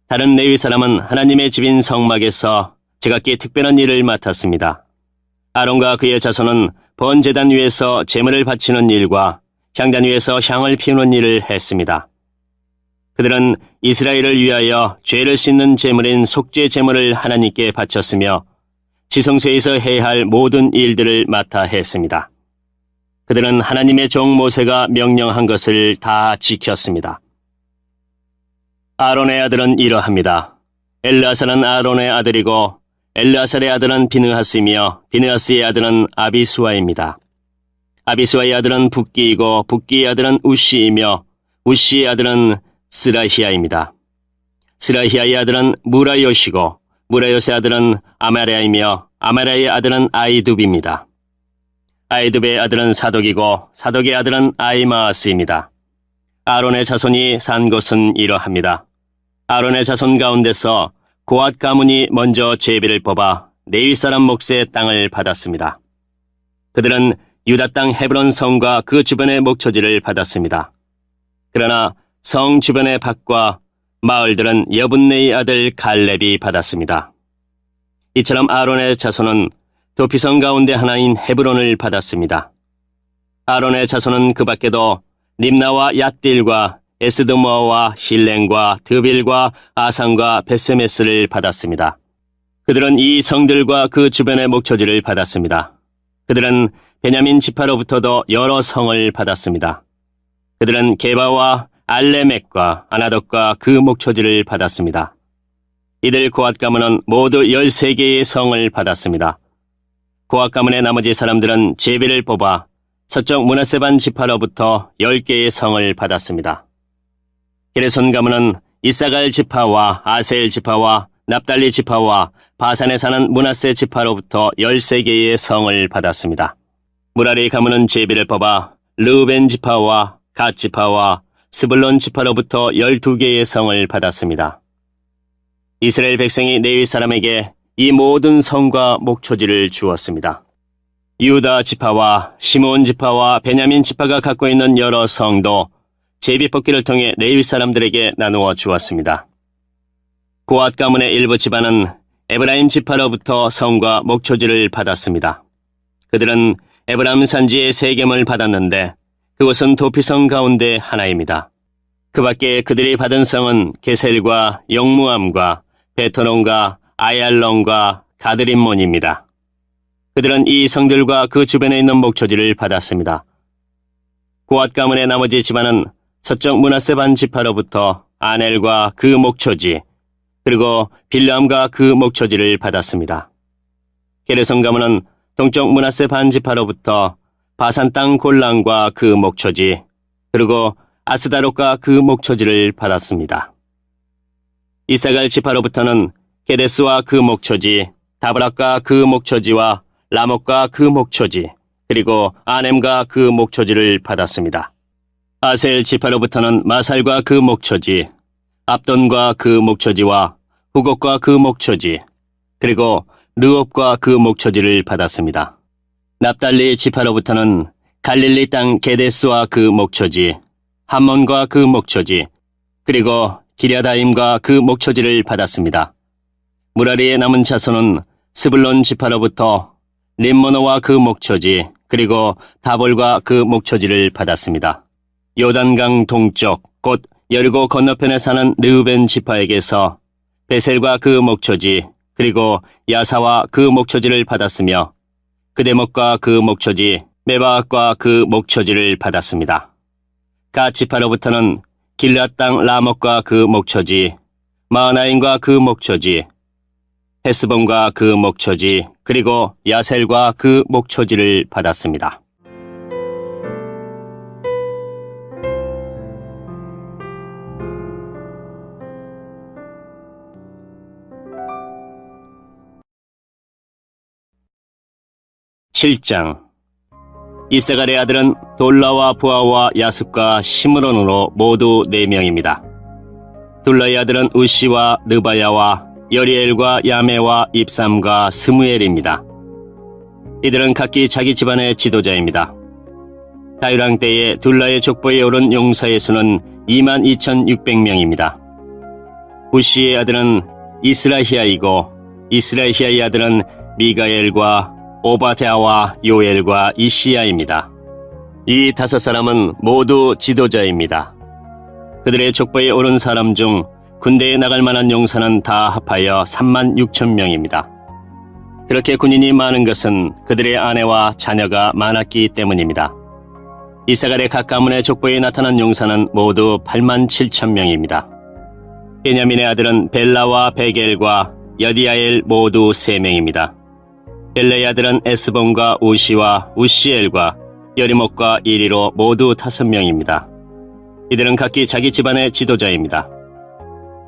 다른 레위 사람은 하나님의 집인 성막에서 제각기 특별한 일을 맡았습니다. 아론과 그의 자손은 번제단 위에서 제물을 바치는 일과 향단 위에서 향을 피우는 일을 했습니다. 그들은 이스라엘을 위하여 죄를 씻는 제물인 속죄 제물을 하나님께 바쳤으며 지성소에서 해야 할 모든 일들을 맡아 했습니다. 그들은 하나님의 종 모세가 명령한 것을 다 지켰습니다. 아론의 아들은 이러합니다. 엘르아살은 아론의 아들이고 엘르아살의 아들은 비느하스이며 비느하스의 아들은 아비수아입니다. 아비수아의 아들은 붓기이고 붓기의 아들은 우시이며 우시의 아들은 스라히아입니다. 스라히아의 아들은 무라요시고 무라요스의 아들은 아마랴이며 아마랴의 아들은 아이둡입니다. 아이둡의 아들은 사독이고 사독의 아들은 아이마아스입니다. 아론의 자손이 산 곳은 이러합니다. 아론의 자손 가운데서 고핫 가문이 먼저 제비를 뽑아 레위 사람 몫의 땅을 받았습니다. 그들은 유다 땅 헤브론 성과 그 주변의 목초지를 받았습니다. 그러나 성 주변의 밭과 마을들은 여분네의 아들 갈렙이 받았습니다. 이처럼 아론의 자손은 도피성 가운데 하나인 헤브론을 받았습니다. 아론의 자손은 그 밖에도 림나와 얏딜과 에스드모아와 힐렌과 드빌과 아산과 베세메스를 받았습니다. 그들은 이 성들과 그 주변의 목초지를 받았습니다. 그들은 베냐민 지파로부터도 여러 성을 받았습니다. 그들은 게바와 알레멕과 아나돗과 그 목초지를 받았습니다. 이들 고핫 가문은 모두 13개의 성을 받았습니다. 고핫 가문의 나머지 사람들은 제비를 뽑아 서쪽 므낫세반 지파로부터 10개의 성을 받았습니다. 게르손 가문은 이사갈 지파와 아셀 지파와 납달리 지파와 바산에 사는 므낫세 지파로부터 13개의 성을 받았습니다. 무라리 가문은 제비를 뽑아 르우벤 지파와 갓 지파와 스불론 지파로부터 12개의 성을 받았습니다. 이스라엘 백성이 레위 사람에게 이 모든 성과 목초지를 주었습니다. 유다 지파와 시몬 지파와 베냐민 지파가 갖고 있는 여러 성도 제비뽑기를 통해 레위 사람들에게 나누어 주었습니다. 고앗 가문의 일부 집안은 에브라임 지파로부터 성과 목초지를 받았습니다. 그들은 에브라임 산지의 세겜을 받았는데 그곳은 도피성 가운데 하나입니다. 그 밖에 그들이 받은 성은 게셀과 영무암과 베토론과 아얄론과 가드림몬입니다. 그들은 이 성들과 그 주변에 있는 목초지를 받았습니다. 고앗 가문의 나머지 집안은 서쪽 므낫세 반 지파로부터 아넬과 그 목초지, 그리고 빌람과 그 목초지를 받았습니다. 게르손 가문은 동쪽 므낫세 반 지파로부터 바산 땅 골란과 그 목초지, 그리고 아스다롯과 그 목초지를 받았습니다. 이사갈 지파로부터는 게데스와 그 목초지, 다브락과 그 목초지와 라목과 그 목초지, 그리고 아넴과 그 목초지를 받았습니다. 아셀 지파로부터는 마살과 그 목초지, 압돈과 그 목초지와 후곡과 그 목초지, 그리고 르옵과 그 목초지를 받았습니다. 납달리 지파로부터는 갈릴리 땅 게데스와 그 목초지, 함몬과 그 목초지, 그리고 기랴다임과 그 목초지를 받았습니다. 무라리의 남은 자손은 스불론 지파로부터 림모노와 그 목초지, 그리고 다볼과 그 목초지를 받았습니다. 요단강 동쪽 곧 여리고 건너편에 사는 르우벤 지파에게서 베셀과 그 목초지, 그리고 야사와 그 목초지를 받았으며 그대목과 그 목초지, 메바악과 그 목초지를 받았습니다. 갓 지파로부터는 길앗 땅 라목과 그 목초지, 마하나임과 그 목초지, 헤스본과 그 목초지, 그리고 야셀과 그 목초지를 받았습니다. (7장) 이세갈의 아들은 돌라와 부하와 야습과 시므론으로 모두 4명입니다. 돌라의 아들은 우시와 느바야와 여리엘과 야메와 입삼과 스무엘입니다. 이들은 각기 자기 집안의 지도자입니다. 다윗왕 때에 둘라의 족보에 오른 용사의 수는 22,600명입니다. 우시의 아들은 이스라히야이고 이스라히야의 아들은 미가엘과 오바데아와 요엘과 이시야입니다. 이 5사람은 모두 지도자입니다. 그들의 족보에 오른 사람 중 군대에 나갈 만한 용사는 다 합하여 36,000명입니다. 그렇게 군인이 많은 것은 그들의 아내와 자녀가 많았기 때문입니다. 이사갈의 각 가문의 족보에 나타난 용사는 모두 87,000명입니다. 베냐민의 아들은 벨라와 베겔과 여디아엘 모두 3명입니다. 벨레의 아들은 에스본과 우시와 우시엘과 여리목과 이리로 모두 5명입니다. 이들은 각기 자기 집안의 지도자입니다.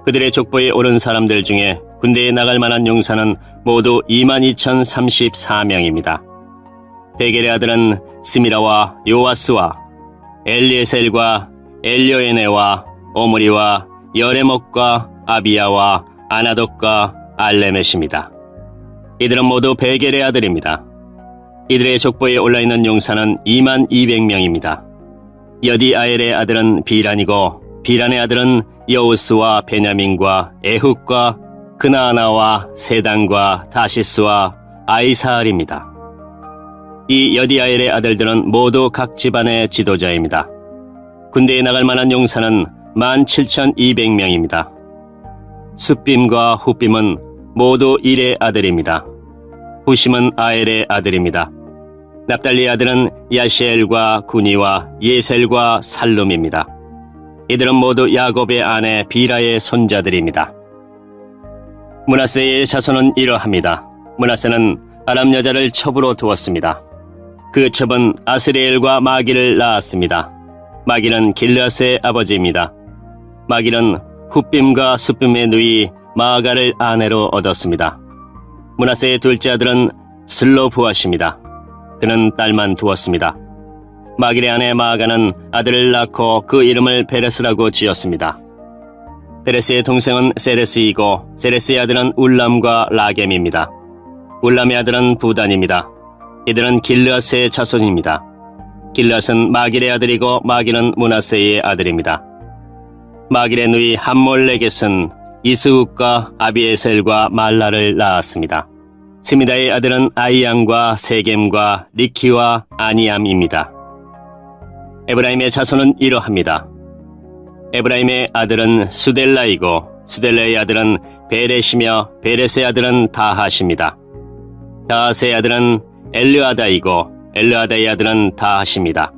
그들의 족보에 오른 사람들 중에 군대에 나갈 만한 용사는 모두 22,034명입니다. 베겔의 아들은 스미라와 요아스와 엘리에셀과 엘료에네와 오므리와 여레목과 아비야와 아나독과 알레멧입니다. 이들은 모두 베겔의 아들입니다. 이들의 족보에 올라있는 용사는 22,000명입니다. 여디아엘의 아들은 비란이고 비란의 아들은 여우스와 베냐민과 에훗과 그나아나와 세단과 다시스와 아이사알입니다. 이 여디아엘의 아들들은 모두 각 집안의 지도자입니다. 군대에 나갈 만한 용사는 17,200명입니다. 숫빔과 훗빔은 모두 일의 아들입니다. 후심은 아엘의 아들입니다. 납달리의 아들은 야시엘과 구니와 예셀과 살룸입니다. 이들은 모두 야곱의 아내 비라의 손자들입니다. 므낫세의 자손은 이러합니다. 므낫세는 아람 여자를 첩으로 두었습니다. 그 첩은 아스리엘과 마기를 낳았습니다. 마기는 길르앗의 아버지입니다. 마기는 훗빔과 숫빔의 누이 마아가를 아내로 얻었습니다. 므낫세의 둘째 아들은 슬로부앗입니다. 그는 딸만 두었습니다. 마길의 아내 마아가는 아들을 낳고 그 이름을 베레스라고 지었습니다. 베레스의 동생은 세레스이고 세레스의 아들은 울람과 라겜입니다. 울람의 아들은 부단입니다. 이들은 길르앗의 자손입니다. 길르앗은 마길의 아들이고 마길은 므낫세의 아들입니다. 마길의 누이 함몰레겟은 이스욱과 아비에셀과 말라를 낳았습니다. 스미다의 아들은 아이양과 세겜과 리키와 아니암입니다. 에브라임의 자손은 이러합니다. 에브라임의 아들은 수델라이고 수델라의 아들은 베렛이며 베렛의 아들은 다핫입니다. 다핫의 아들은 엘르아다이고 엘르아다의 아들은 다핫입니다.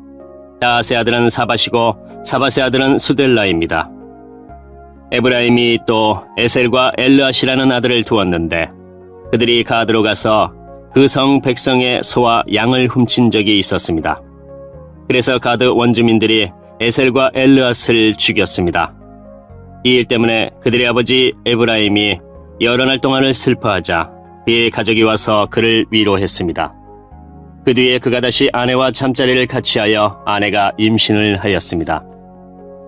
다핫의 아들은 사밧이고 사밧의 아들은 수델라입니다. 에브라임이 또 에셀과 엘르앗이라는 아들을 두었는데 그들이 가드로 가서 그 성 백성의 소와 양을 훔친 적이 있었습니다. 그래서 가드 원주민들이 에셀과 엘르앗을 죽였습니다. 이 일 때문에 그들의 아버지 에브라임이 여러 날 동안을 슬퍼하자 그의 가족이 와서 그를 위로했습니다. 그 뒤에 그가 다시 아내와 잠자리를 같이 하여 아내가 임신을 하였습니다.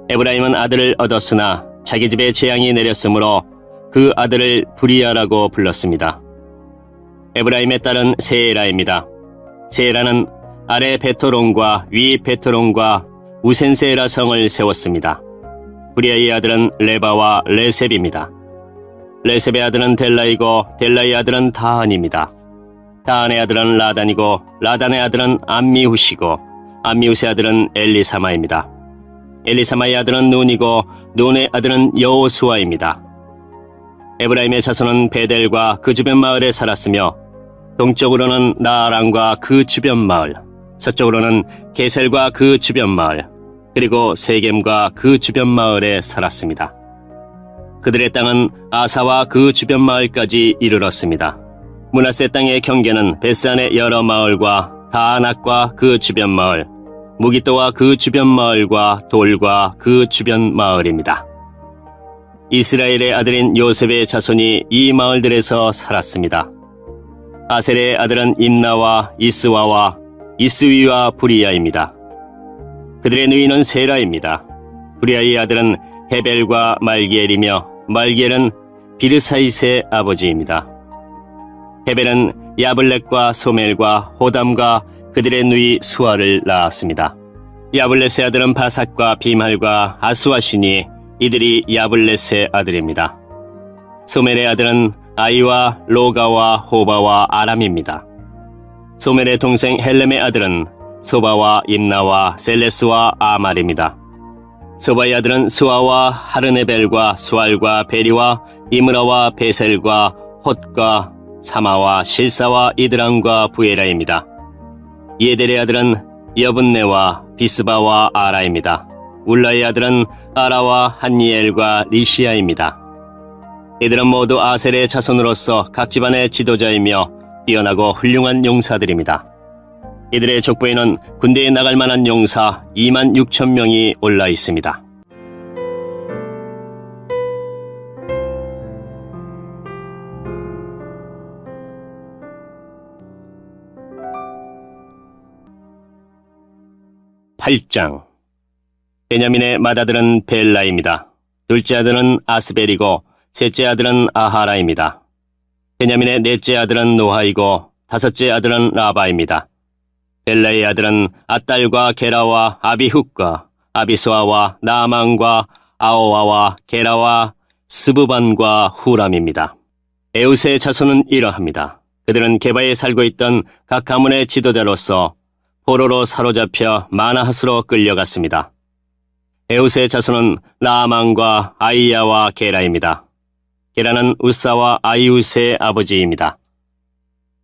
에브라임은 아들을 얻었으나 자기 집에 재앙이 내렸으므로 그 아들을 브리아라고 불렀습니다. 에브라임의 딸은 세에라입니다. 세에라는 아래 베토론과 위 베토론과 우센세에라 성을 세웠습니다. 브리아의 아들은 레바와 레셉입니다. 레셉의 아들은 델라이고 델라의 아들은 다한입니다. 다한의 아들은 라단이고 라단의 아들은 암미훗이고 암미훗의 아들은 엘리사마입니다. 엘리사마의 아들은 눈이고 눈의 아들은 여호수아입니다. 에브라임의 자손은 베델과 그 주변 마을에 살았으며 동쪽으로는 나아란과 그 주변 마을, 서쪽으로는 게셀과 그 주변 마을, 그리고 세겜과 그 주변 마을에 살았습니다. 그들의 땅은 아사와 그 주변 마을까지 이르렀습니다. 므낫세 땅의 경계는 베스안의 여러 마을과 다아낙과 그 주변 마을, 무기또와 그 주변 마을과 돌과 그 주변 마을입니다. 이스라엘의 아들인 요셉의 자손이 이 마을들에서 살았습니다. 아셀의 아들은 임나와 이스와와 이스위와 브리야입니다. 그들의 누이는 세라입니다. 브리야의 아들은 헤벨과 말기엘이며 말기엘은 비르사이스의 아버지입니다. 헤벨은 야블렛과 소멜과 호담과 그들의 누이 수아를 낳았습니다. 야블렛의 아들은 바삭과 비말과 아스와시니 이들이 야블렛의 아들입니다. 소멜의 아들은 아이와 로가와 호바와 아람입니다. 소멜의 동생 헬렘의 아들은 소바와 임나와 셀레스와 아말입니다. 소바의 아들은 수아와 하르네벨과 수알과 베리와 이므라와 베셀과 홑과 사마와 실사와 이드람과 부에라입니다. 예델의 아들은 여분네와 비스바와 아라입니다. 울라의 아들은 아라와 한니엘과 리시아입니다. 이들은 모두 아셀의 자손으로서 각 집안의 지도자이며 뛰어나고 훌륭한 용사들입니다. 이들의 족보에는 군대에 나갈 만한 용사 2만 6천 명이 올라 있습니다. (8장) 베냐민의 맏아들은 벨라입니다. 둘째 아들은 아스벨이고 셋째 아들은 아하라입니다. 베냐민의 넷째 아들은 노하이고 다섯째 아들은 라바입니다. 벨라의 아들은 아딸과 게라와 아비훗과 아비스와와 나아만과 아오와와 게라와 스브반과 후람입니다. 에웃의 자손은 이러합니다. 그들은 게바에 살고 있던 각 가문의 지도자로서 포로로 사로잡혀 마나핫으로 끌려갔습니다. 에웃의 자손은 나아만과 아이야와 게라입니다. 게라는 우사와 아이웃의 아버지입니다.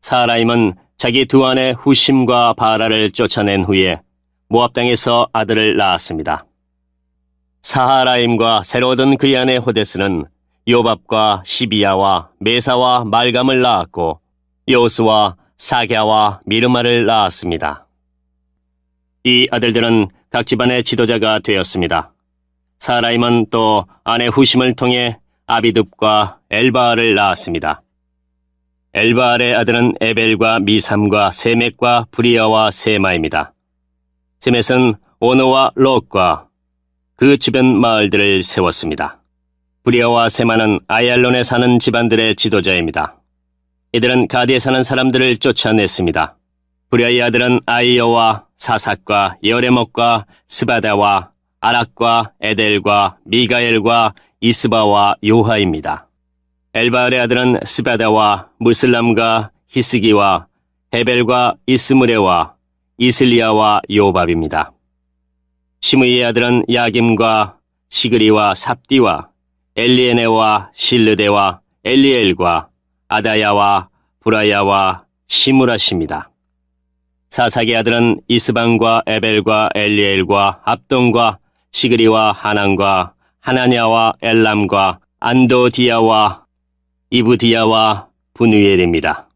사라임은 자기 두 아내 후심과 바라를 쫓아낸 후에 모압 땅에서 아들을 낳았습니다. 사하라임과 새로 얻은 그의 아내 호데스는 요밥과 시비야와 메사와 말감을 낳았고 요스와 사갸와 미르마를 낳았습니다. 이 아들들은 각 집안의 지도자가 되었습니다. 사라임은 또 아내 후심을 통해 아비둡과 엘바알을 낳았습니다. 엘바알의 아들은 에벨과 미삼과 세멕과 브리아와 세마입니다. 세멧은 오노와 롯과 그 주변 마을들을 세웠습니다. 브리아와 세마는 아얄론에 사는 집안들의 지도자입니다. 이들은 가디에 사는 사람들을 쫓아냈습니다. 부랴의 아들은 아이여와 사삭과 여레목과 스바다와 아락과 에델과 미가엘과 이스바와 요하입니다. 엘바알의 아들은 스바다와 무슬람과 히스기와 헤벨과 이스무레와 이슬리아와 요밥입니다. 시므이의 아들은 야김과 시그리와 삽디와 엘리에네와 실르데와 엘리엘과 아다야와 브라야와 시무라시입니다. 사삭의 아들은 이스방과 에벨과 엘리엘과 압돈과 시그리와 하난과 하나냐와 엘람과 안도디야와 이브디야와 분우엘입니다.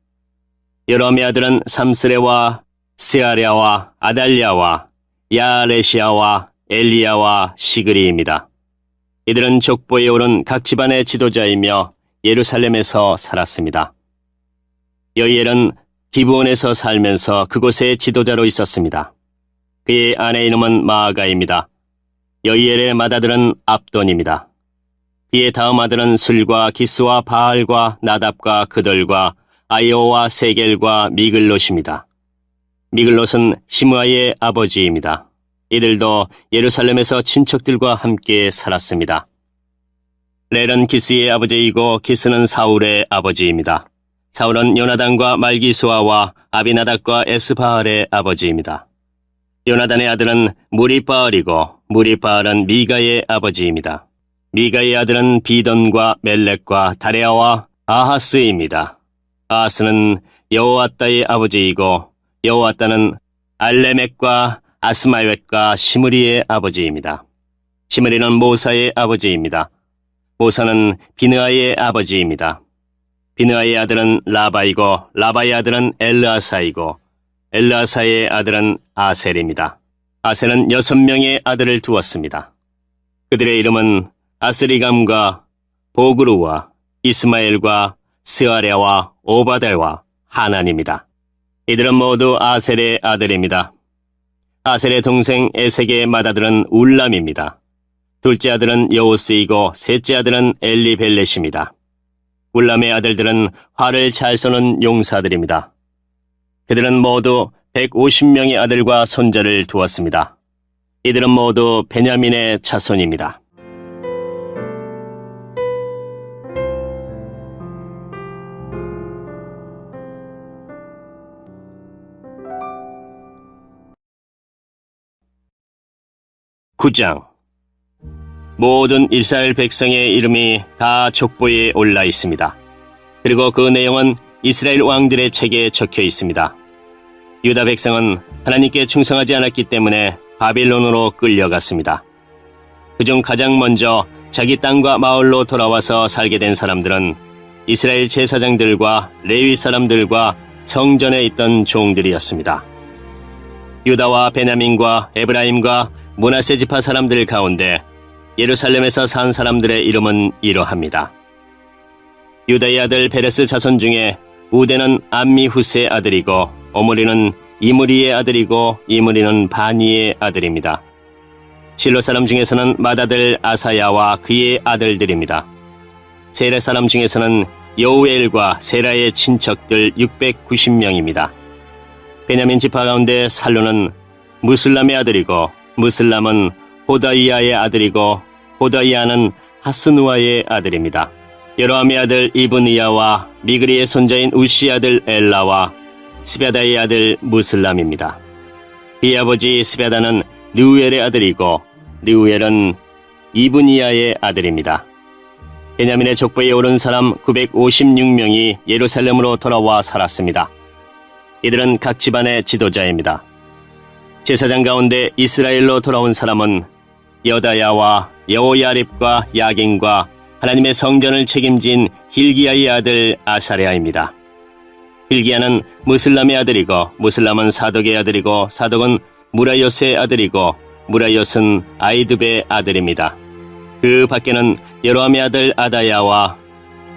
여롬의 아들은 삼스레와 스아랴와 아달랴와 야레시아와 엘리야와 시그리입니다. 이들은 족보에 오른 각 집안의 지도자이며 예루살렘에서 살았습니다. 여이엘은 기브온에서 살면서 그곳의 지도자로 있었습니다. 그의 아내 이름은 마아가입니다. 여이엘의 맏아들은 압돈입니다. 그의 다음 아들은 술과 기스와 바알과 나답과 그돌과 아이오와 세겔과 미글롯입니다. 미글롯은 시므아의 아버지입니다. 이들도 예루살렘에서 친척들과 함께 살았습니다. 렐은 기스의 아버지이고 기스는 사울의 아버지입니다. 사울은 요나단과 말기수아와 아비나답과 에스바알의 아버지입니다. 요나단의 아들은 무리바알이고 무리바알은 미가의 아버지입니다. 미가의 아들은 비돈과 멜렉과 다레아와 아하스입니다. 아하스는 여호와따의 아버지이고 여호와따는 알레멕과 아스마웻과 시므리의 아버지입니다. 시므리는 모사의 아버지입니다. 모사는 비느아의 아버지입니다. 비느아의 아들은 라바이고 라바의 아들은 엘르아사이고 엘르아사의 아들은 아셀입니다. 아셀은 6명의 아들을 두었습니다. 그들의 이름은 아스리감과 보그루와 이스마엘과 스아랴와 오바달과 하난입니다. 이들은 모두 아셀의 아들입니다. 아셀의 동생 에색의 맏아들은 울람입니다. 둘째 아들은 여호스이고 셋째 아들은 엘리벨렛입니다. 울람의 아들들은 활을 잘 쏘는 용사들입니다. 그들은 모두 150명의 아들과 손자를 두었습니다. 이들은 모두 베냐민의 자손입니다. (9장) 모든 이스라엘 백성의 이름이 다 족보에 올라 있습니다. 그리고 그 내용은 이스라엘 왕들의 책에 적혀 있습니다. 유다 백성은 하나님께 충성하지 않았기 때문에 바빌론으로 끌려갔습니다. 그중 가장 먼저 자기 땅과 마을로 돌아와서 살게 된 사람들은 이스라엘 제사장들과 레위 사람들과 성전에 있던 종들이었습니다. 유다와 베냐민과 에브라임과 므낫세 지파 사람들 가운데 예루살렘에서 산 사람들의 이름은 이러합니다. 유다의 아들 베레스 자손 중에 우데는 암미후스의 아들이고 오므리는 이므리의 아들이고 이므리는 바니의 아들입니다. 실로 사람 중에서는 맏아들 아사야와 그의 아들들입니다. 세라 사람 중에서는 여우엘과 세라의 친척들 690명입니다. 베냐민 지파 가운데 살루는 무슬람의 아들이고 무슬람은 호다이아의 아들이고 호다이아는 하스누아의 아들입니다. 여로함의 아들 이브니야와 미그리의 손자인 우시 아들 엘라와 스베다의 아들 무슬람입니다. 이 아버지 스베다는 느우엘의 아들이고 느우엘은 이브니야의 아들입니다. 베냐민의 족보에 오른 사람 956명이 예루살렘으로 돌아와 살았습니다. 이들은 각 집안의 지도자입니다. 제사장 가운데 이스라엘로 돌아온 사람은 여다야와 여호야립과 야긴과 하나님의 성전을 책임진 힐기야의 아들 아사랴입니다. 힐기야는 무슬람의 아들이고 무슬람은 사독의 아들이고 사독은 무라요스의 아들이고 무라요스는 아이두베의 아들입니다. 그 밖에는 여로함의 아들 아다야와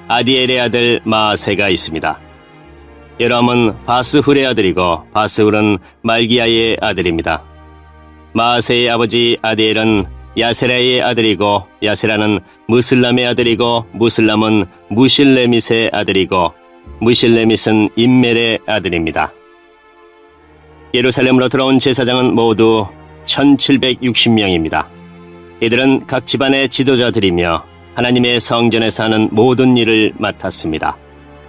아디엘의 아들 마아세가 있습니다. 여로함은 바스훌의 아들이고 바스훌은 말기야의 아들입니다. 마아세의 아버지 아디엘은 야세라의 아들이고 야세라는 무슬람의 아들이고 무슬람은 무실레밋의 아들이고 무실레밋은 임멜의 아들입니다. 예루살렘으로 들어온 제사장은 모두 1760명입니다. 이들은 각 집안의 지도자들이며 하나님의 성전에서 하는 모든 일을 맡았습니다.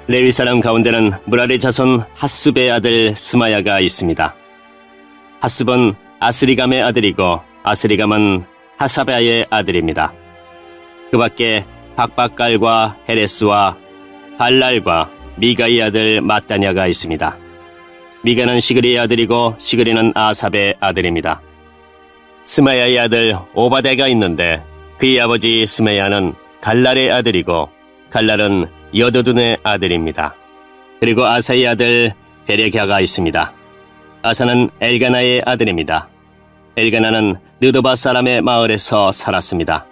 레위 사람 가운데는 무라리 자손 핫숲의 아들 스마야가 있습니다. 핫숲은 아스리감의 아들이고 아스리감은 하사바의 아들입니다. 그 밖에 박박갈과 헤레스와 발랄과 미가의 아들 마따냐가 있습니다. 미가는 시그리의 아들이고 시그리는 아삽의 아들입니다. 스마야의 아들 오바데가 있는데 그의 아버지 스메야는 갈랄의 아들이고 갈랄은 여도둔의 아들입니다. 그리고 아사의 아들 베레갸가 있습니다. 아사는 엘가나의 아들입니다. 엘가나는 느도바 사람의 마을에서 살았습니다.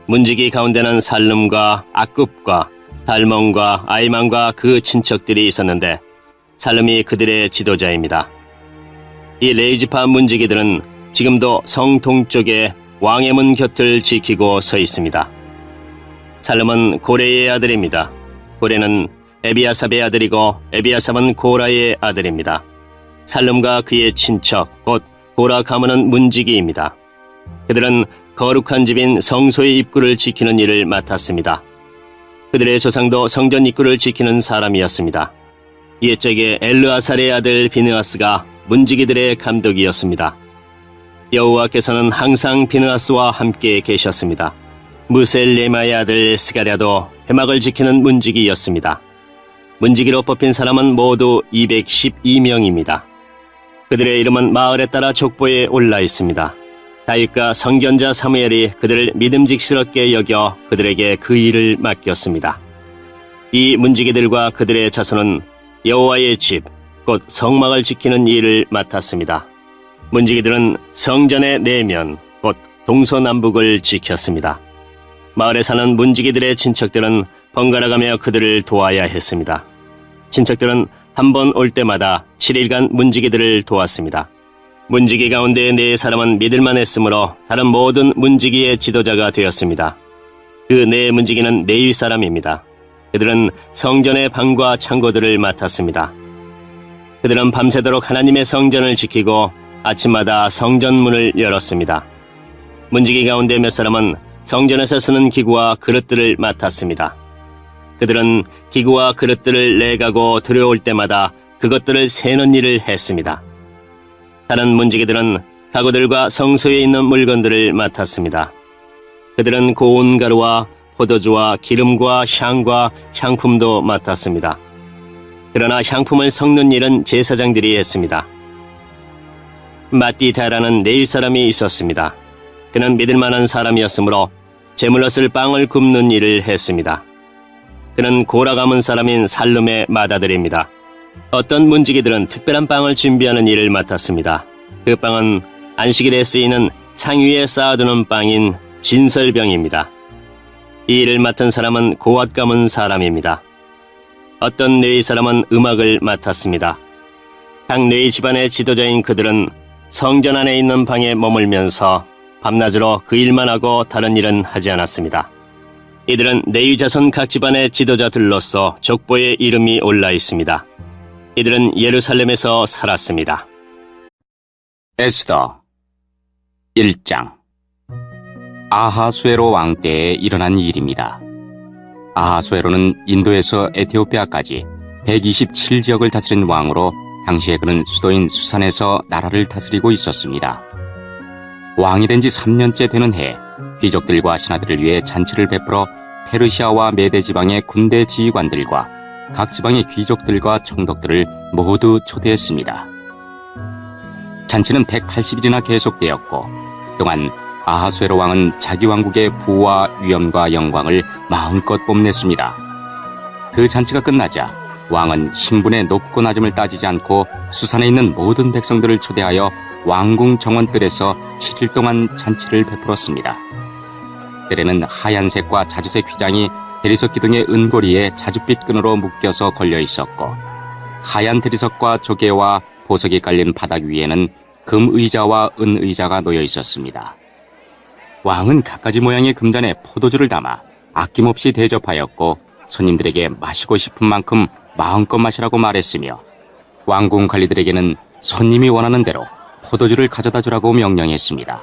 문지기 가운데는 살름과 악굽과 달몬과 아이만과 그 친척들이 있었는데 살름이 그들의 지도자입니다. 이 레이지파 문지기들은 지금도 성 동쪽에 왕의 문 곁을 지키고 서 있습니다. 살름은 고레의 아들입니다. 고레는 에비아삽의 아들이고 에비아삽은 고라의 아들입니다. 살름과 그의 친척 곧 고라 가문은 문지기입니다. 그들은 거룩한 집인 성소의 입구를 지키는 일을 맡았습니다. 그들의 조상도 성전 입구를 지키는 사람이었습니다. 옛적에 엘르아살의 아들 비느하스가 문지기들의 감독이었습니다. 여호와께서는 항상 비느하스와 함께 계셨습니다. 무셀레마의 아들 스가랴도 회막을 지키는 문지기였습니다. 문지기로 뽑힌 사람은 모두 212명입니다. 그들의 이름은 마을에 따라 족보에 올라 있습니다. 다윗과 선견자 사무엘이 그들을 믿음직스럽게 여겨 그들에게 그 일을 맡겼습니다. 이 문지기들과 그들의 자손은 여호와의 집, 곧 성막을 지키는 일을 맡았습니다. 문지기들은 성전의 내면, 곧 동서남북을 지켰습니다. 마을에 사는 문지기들의 친척들은 번갈아가며 그들을 도와야 했습니다. 친척들은 한 번 올 때마다 7일간 문지기들을 도왔습니다. 문지기 가운데 네 사람은 믿을만 했으므로 다른 모든 문지기의 지도자가 되었습니다. 그 네 문지기는 레위 사람입니다. 그들은 성전의 방과 창고들을 맡았습니다. 그들은 밤새도록 하나님의 성전을 지키고 아침마다 성전문을 열었습니다. 문지기 가운데 몇 사람은 성전에서 쓰는 기구와 그릇들을 맡았습니다. 그들은 기구와 그릇들을 내가고 들여올 때마다 그것들을 세는 일을 했습니다. 다른 문지기들은 가구들과 성소에 있는 물건들을 맡았습니다. 그들은 고운 가루와 포도주와 기름과 향과 향품도 맡았습니다. 그러나 향품을 섞는 일은 제사장들이 했습니다. 마띠다라는 레위 사람이 있었습니다. 그는 믿을 만한 사람이었으므로 제물로 쓸 빵을 굽는 일을 했습니다. 그는 고라 가문 사람인 살름의 맏아들입니다. 어떤 문지기들은 특별한 빵을 준비하는 일을 맡았습니다. 그 빵은 안식일에 쓰이는 상 위에 쌓아두는 빵인 진설병입니다. 이 일을 맡은 사람은 고앗 가문 사람입니다. 어떤 레위 사람은 음악을 맡았습니다. 각 레위 집안의 지도자인 그들은 성전 안에 있는 방에 머물면서 밤낮으로 그 일만 하고 다른 일은 하지 않았습니다. 이들은 레위 자손 각 집안의 지도자들로서 족보에 이름이 올라 있습니다. 이들은 예루살렘에서 살았습니다. 에스더 1장 아하수에로 왕 때에 일어난 일입니다. 아하수에로는 인도에서 에티오피아까지 127지역을 다스린 왕으로 당시에 그는 수도인 수산에서 나라를 다스리고 있었습니다. 왕이 된 지 3년째 되는 해 귀족들과 신하들을 위해 잔치를 베풀어 페르시아와 메데 지방의 군대 지휘관들과 각 지방의 귀족들과 총독들을 모두 초대했습니다. 잔치는 180일이나 계속되었고 그동안 아하수에로 왕은 자기 왕국의 부와 위엄과 영광을 마음껏 뽐냈습니다. 그 잔치가 끝나자 왕은 신분의 높고 낮음을 따지지 않고 수산에 있는 모든 백성들을 초대하여 왕궁 정원뜰에서 7일 동안 잔치를 베풀었습니다. 뜰에는 하얀색과 자주색 휘장이 대리석 기둥의 은고리에 자줏빛 끈으로 묶여서 걸려 있었고 하얀 대리석과 조개와 보석이 깔린 바닥 위에는 금 의자와 은 의자가 놓여 있었습니다. 왕은 갖가지 모양의 금잔에 포도주를 담아 아낌없이 대접하였고 손님들에게 마시고 싶은 만큼 마음껏 마시라고 말했으며 왕궁 관리들에게는 손님이 원하는 대로 포도주를 가져다 주라고 명령했습니다.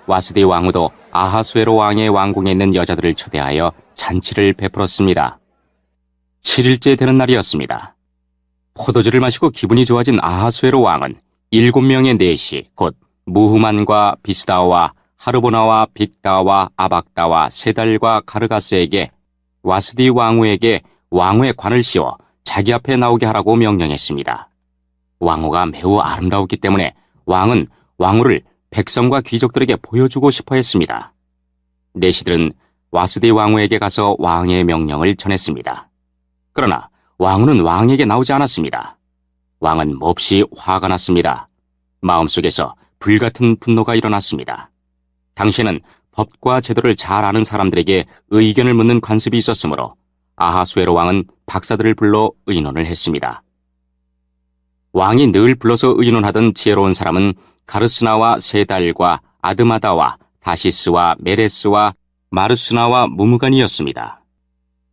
와스디 왕후도 아하수에로 왕의 왕궁에 있는 여자들을 초대하여 잔치를 베풀었습니다. 7일째 되는 날이었습니다. 포도주를 마시고 기분이 좋아진 아하수에로 왕은 7명의 내시 곧 무후만과 비스다와 하르보나와 빅다와 아박다와 세달과 가르가스에게 와스디 왕후에게 왕후의 관을 씌워 자기 앞에 나오게 하라고 명령했습니다. 왕후가 매우 아름다웠기 때문에 왕은 왕후를 백성과 귀족들에게 보여주고 싶어 했습니다. 내시들은 와스디 왕후에게 가서 왕의 명령을 전했습니다. 그러나 왕후는 왕에게 나오지 않았습니다. 왕은 몹시 화가 났습니다. 마음속에서 불같은 분노가 일어났습니다. 당시에는 법과 제도를 잘 아는 사람들에게 의견을 묻는 관습이 있었으므로 아하수에로 왕은 박사들을 불러 의논을 했습니다. 왕이 늘 불러서 의논하던 지혜로운 사람은 가르스나와 세달과 아드마다와 다시스와 메레스와 마르스나와 무무간이었습니다.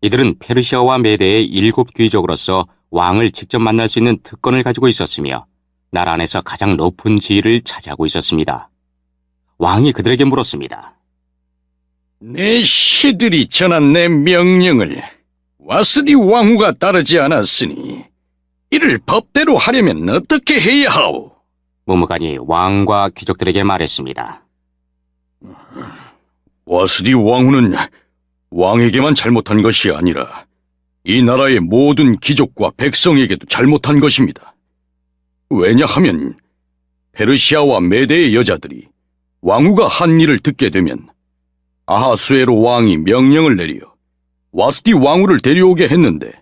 이들은 페르시아와 메대의 7 귀족으로서 왕을 직접 만날 수 있는 특권을 가지고 있었으며 나라 안에서 가장 높은 지위를 차지하고 있었습니다. 왕이 그들에게 물었습니다. 내 시들이 전한 내 명령을 와스디 왕후가 따르지 않았으니 이를 법대로 하려면 어떻게 해야 하오? 무무간이 왕과 귀족들에게 말했습니다. 와스디 왕후는 왕에게만 잘못한 것이 아니라 이 나라의 모든 귀족과 백성에게도 잘못한 것입니다. 왜냐하면 페르시아와 메대의 여자들이 왕후가 한 일을 듣게 되면 아하수에로 왕이 명령을 내려 와스디 왕후를 데려오게 했는데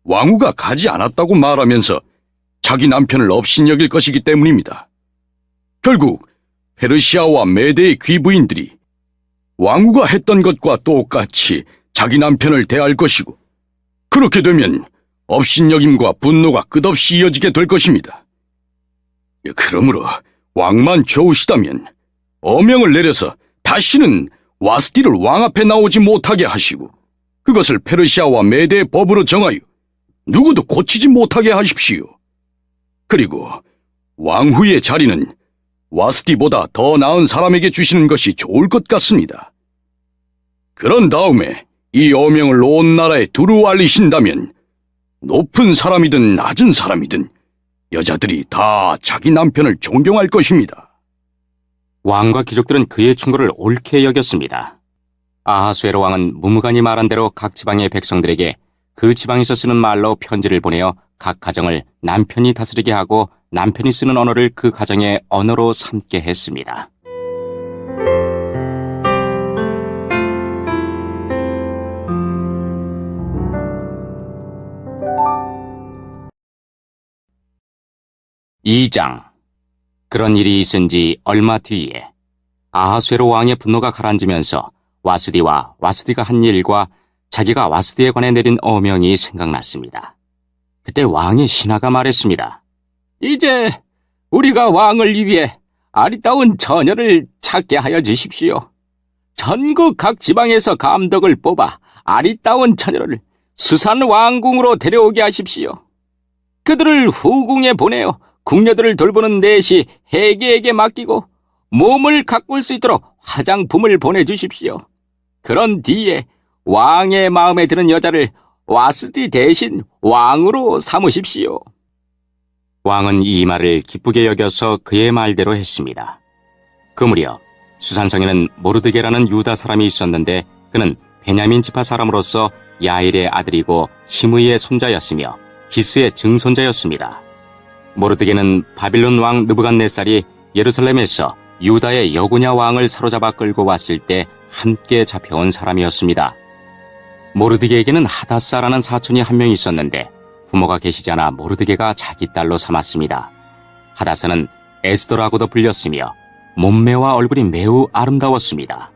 왕후가 가지 않았다고 말하면서 자기 남편을 업신여길 것이기 때문입니다. 결국 페르시아와 메대의 귀부인들이 왕후가 했던 것과 똑같이 자기 남편을 대할 것이고 그렇게 되면 업신여김과 분노가 끝없이 이어지게 될 것입니다. 그러므로 왕만 좋으시다면 어명을 내려서 다시는 와스디를 왕 앞에 나오지 못하게 하시고 그것을 페르시아와 메대의 법으로 정하여 누구도 고치지 못하게 하십시오. 그리고 왕후의 자리는 와스디보다 더 나은 사람에게 주시는 것이 좋을 것 같습니다. 그런 다음에 이 어명을 온 나라에 두루 알리신다면 높은 사람이든 낮은 사람이든 여자들이 다 자기 남편을 존경할 것입니다. 왕과 귀족들은 그의 충고를 옳게 여겼습니다. 아하수에로 왕은 무무간이 말한 대로 각 지방의 백성들에게 그 지방에서 쓰는 말로 편지를 보내어 각 가정을 남편이 다스리게 하고 남편이 쓰는 언어를 그 가정의 언어로 삼게 했습니다. (2장) 그런 일이 있은 지 얼마 뒤에 아하수에로 왕의 분노가 가라앉으면서 와스디와 와스디가 한 일과 자기가 와스디에 관해 내린 어명이 생각났습니다. 그때 왕의 신하가 말했습니다. 이제 우리가 왕을 위해 아리따운 처녀를 찾게 하여 주십시오. 전국 각 지방에서 감독을 뽑아 아리따운 처녀를 수산 왕궁으로 데려오게 하십시오. 그들을 후궁에 보내어 궁녀들을 돌보는 내시 해계에게 맡기고 몸을 가꿀 수 있도록 화장품을 보내주십시오. 그런 뒤에 왕의 마음에 드는 여자를 와스디 대신 왕으로 삼으십시오. 왕은 이 말을 기쁘게 여겨서 그의 말대로 했습니다. 그 무렵 수산성에는 모르드게라는 유다 사람이 있었는데 그는 베냐민 지파 사람으로서 야일의 아들이고 시므이의 손자였으며 기스의 증손자였습니다. 모르드게는 바빌론 왕 느부갓네살이 예루살렘에서 유다의 여고냐 왕을 사로잡아 끌고 왔을 때 함께 잡혀온 사람이었습니다. 모르드게에게는 하다사라는 사촌이 한 명 있었는데 부모가 계시지 않아 모르드게가 자기 딸로 삼았습니다. 하다사는 에스더라고도 불렸으며 몸매와 얼굴이 매우 아름다웠습니다.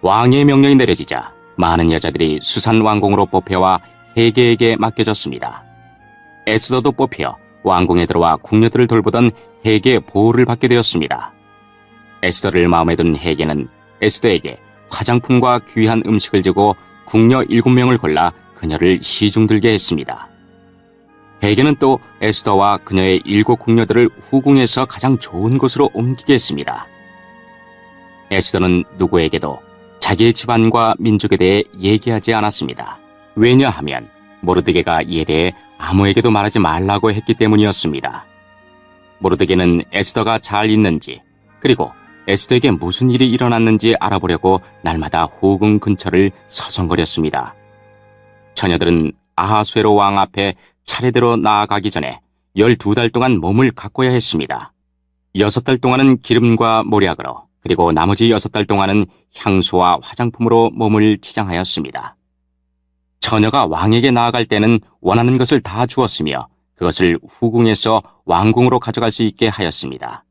왕의 명령이 내려지자 많은 여자들이 수산 왕궁으로 뽑혀와 해계에게 맡겨졌습니다. 에스더도 뽑혀 왕궁에 들어와 궁녀들을 돌보던 해계의 보호를 받게 되었습니다. 에스더를 마음에 둔 해계는 에스더에게 화장품과 귀한 음식을 주고 궁녀 7명을 골라 그녀를 시중들게 했습니다. 헤게는 또 에스더와 그녀의 7 궁녀들을 후궁에서 가장 좋은 곳으로 옮기게 했습니다. 에스더는 누구에게도 자기의 집안과 민족에 대해 얘기하지 않았습니다. 왜냐하면 모르드게가 이에 대해 아무에게도 말하지 말라고 했기 때문이었습니다. 모르드게는 에스더가 잘 있는지, 그리고 에스더에게 무슨 일이 일어났는지 알아보려고 날마다 후궁 근처를 서성거렸습니다. 처녀들은 아하수에로 왕 앞에 차례대로 나아가기 전에 12달 동안 몸을 가꿔야 했습니다. 6달 동안은 기름과 모략으로, 그리고 나머지 6달 동안은 향수와 화장품으로 몸을 치장하였습니다. 처녀가 왕에게 나아갈 때는 원하는 것을 다 주었으며 그것을 후궁에서 왕궁으로 가져갈 수 있게 하였습니다.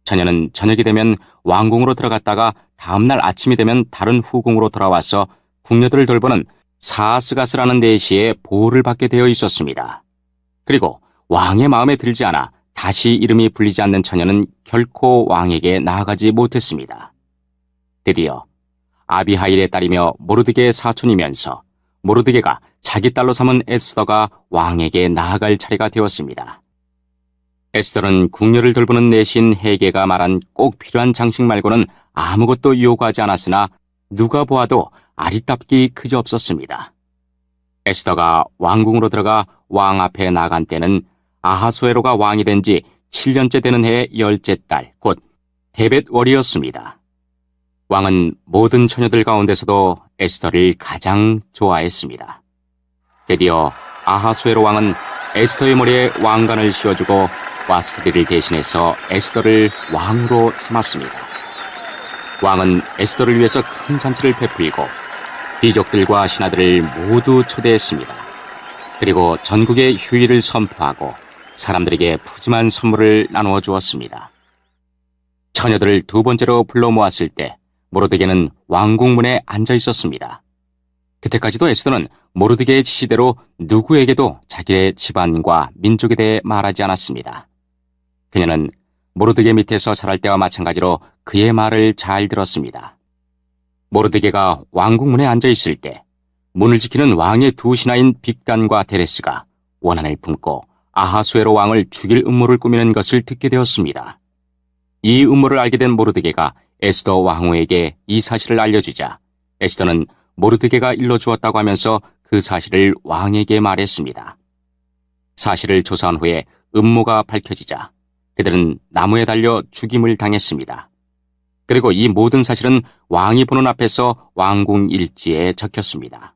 처녀는 저녁이 되면 왕궁으로 들어갔다가 다음날 아침이 되면 다른 후궁으로 돌아와서 궁녀들을 돌보는 사스가스라는 내시에 보호를 받게 되어 있었습니다. 그리고 왕의 마음에 들지 않아 다시 이름이 불리지 않는 처녀는 결코 왕에게 나아가지 못했습니다. 드디어 아비하일의 딸이며 모르드게의 사촌이면서 모르드게가 자기 딸로 삼은 에스더가 왕에게 나아갈 차례가 되었습니다. 에스더는 궁녀를 돌보는 내신 헤게가 말한 꼭 필요한 장식 말고는 아무것도 요구하지 않았으나 누가 보아도 아리따기 그지없었습니다. 에스더가 왕궁으로 들어가 왕 앞에 나간 때는 아하수에로가 왕이 된 지 7년째 되는 해의 10째 달, 곧 데벳월이었습니다. 왕은 모든 처녀들 가운데서도 에스더를 가장 좋아했습니다. 드디어 아하수에로 왕은 에스더의 머리에 왕관을 씌워주고 와스디를 대신해서 에스더를 왕으로 삼았습니다. 왕은 에스더를 위해서 큰 잔치를 베풀고 귀족들과 신하들을 모두 초대했습니다. 그리고 전국에 휴일을 선포하고 사람들에게 푸짐한 선물을 나누어 주었습니다. 처녀들을 2번째로 불러 모았을 때 모르드게는 왕궁문에 앉아 있었습니다. 그때까지도 에스더는 모르드게의 지시대로 누구에게도 자기의 집안과 민족에 대해 말하지 않았습니다. 그녀는 모르드게 밑에서 자랄 때와 마찬가지로 그의 말을 잘 들었습니다. 모르드게가 왕궁문에 앉아 있을 때 문을 지키는 왕의 2 신하인 빅단과 데레스가 원한을 품고 아하수에로 왕을 죽일 음모를 꾸미는 것을 듣게 되었습니다. 이 음모를 알게 된 모르드게가 에스더 왕후에게 이 사실을 알려주자 에스더는 모르드게가 일러주었다고 하면서 그 사실을 왕에게 말했습니다. 사실을 조사한 후에 음모가 밝혀지자 그들은 나무에 달려 죽임을 당했습니다. 그리고 이 모든 사실은 왕이 보는 앞에서 왕궁 일지에 적혔습니다.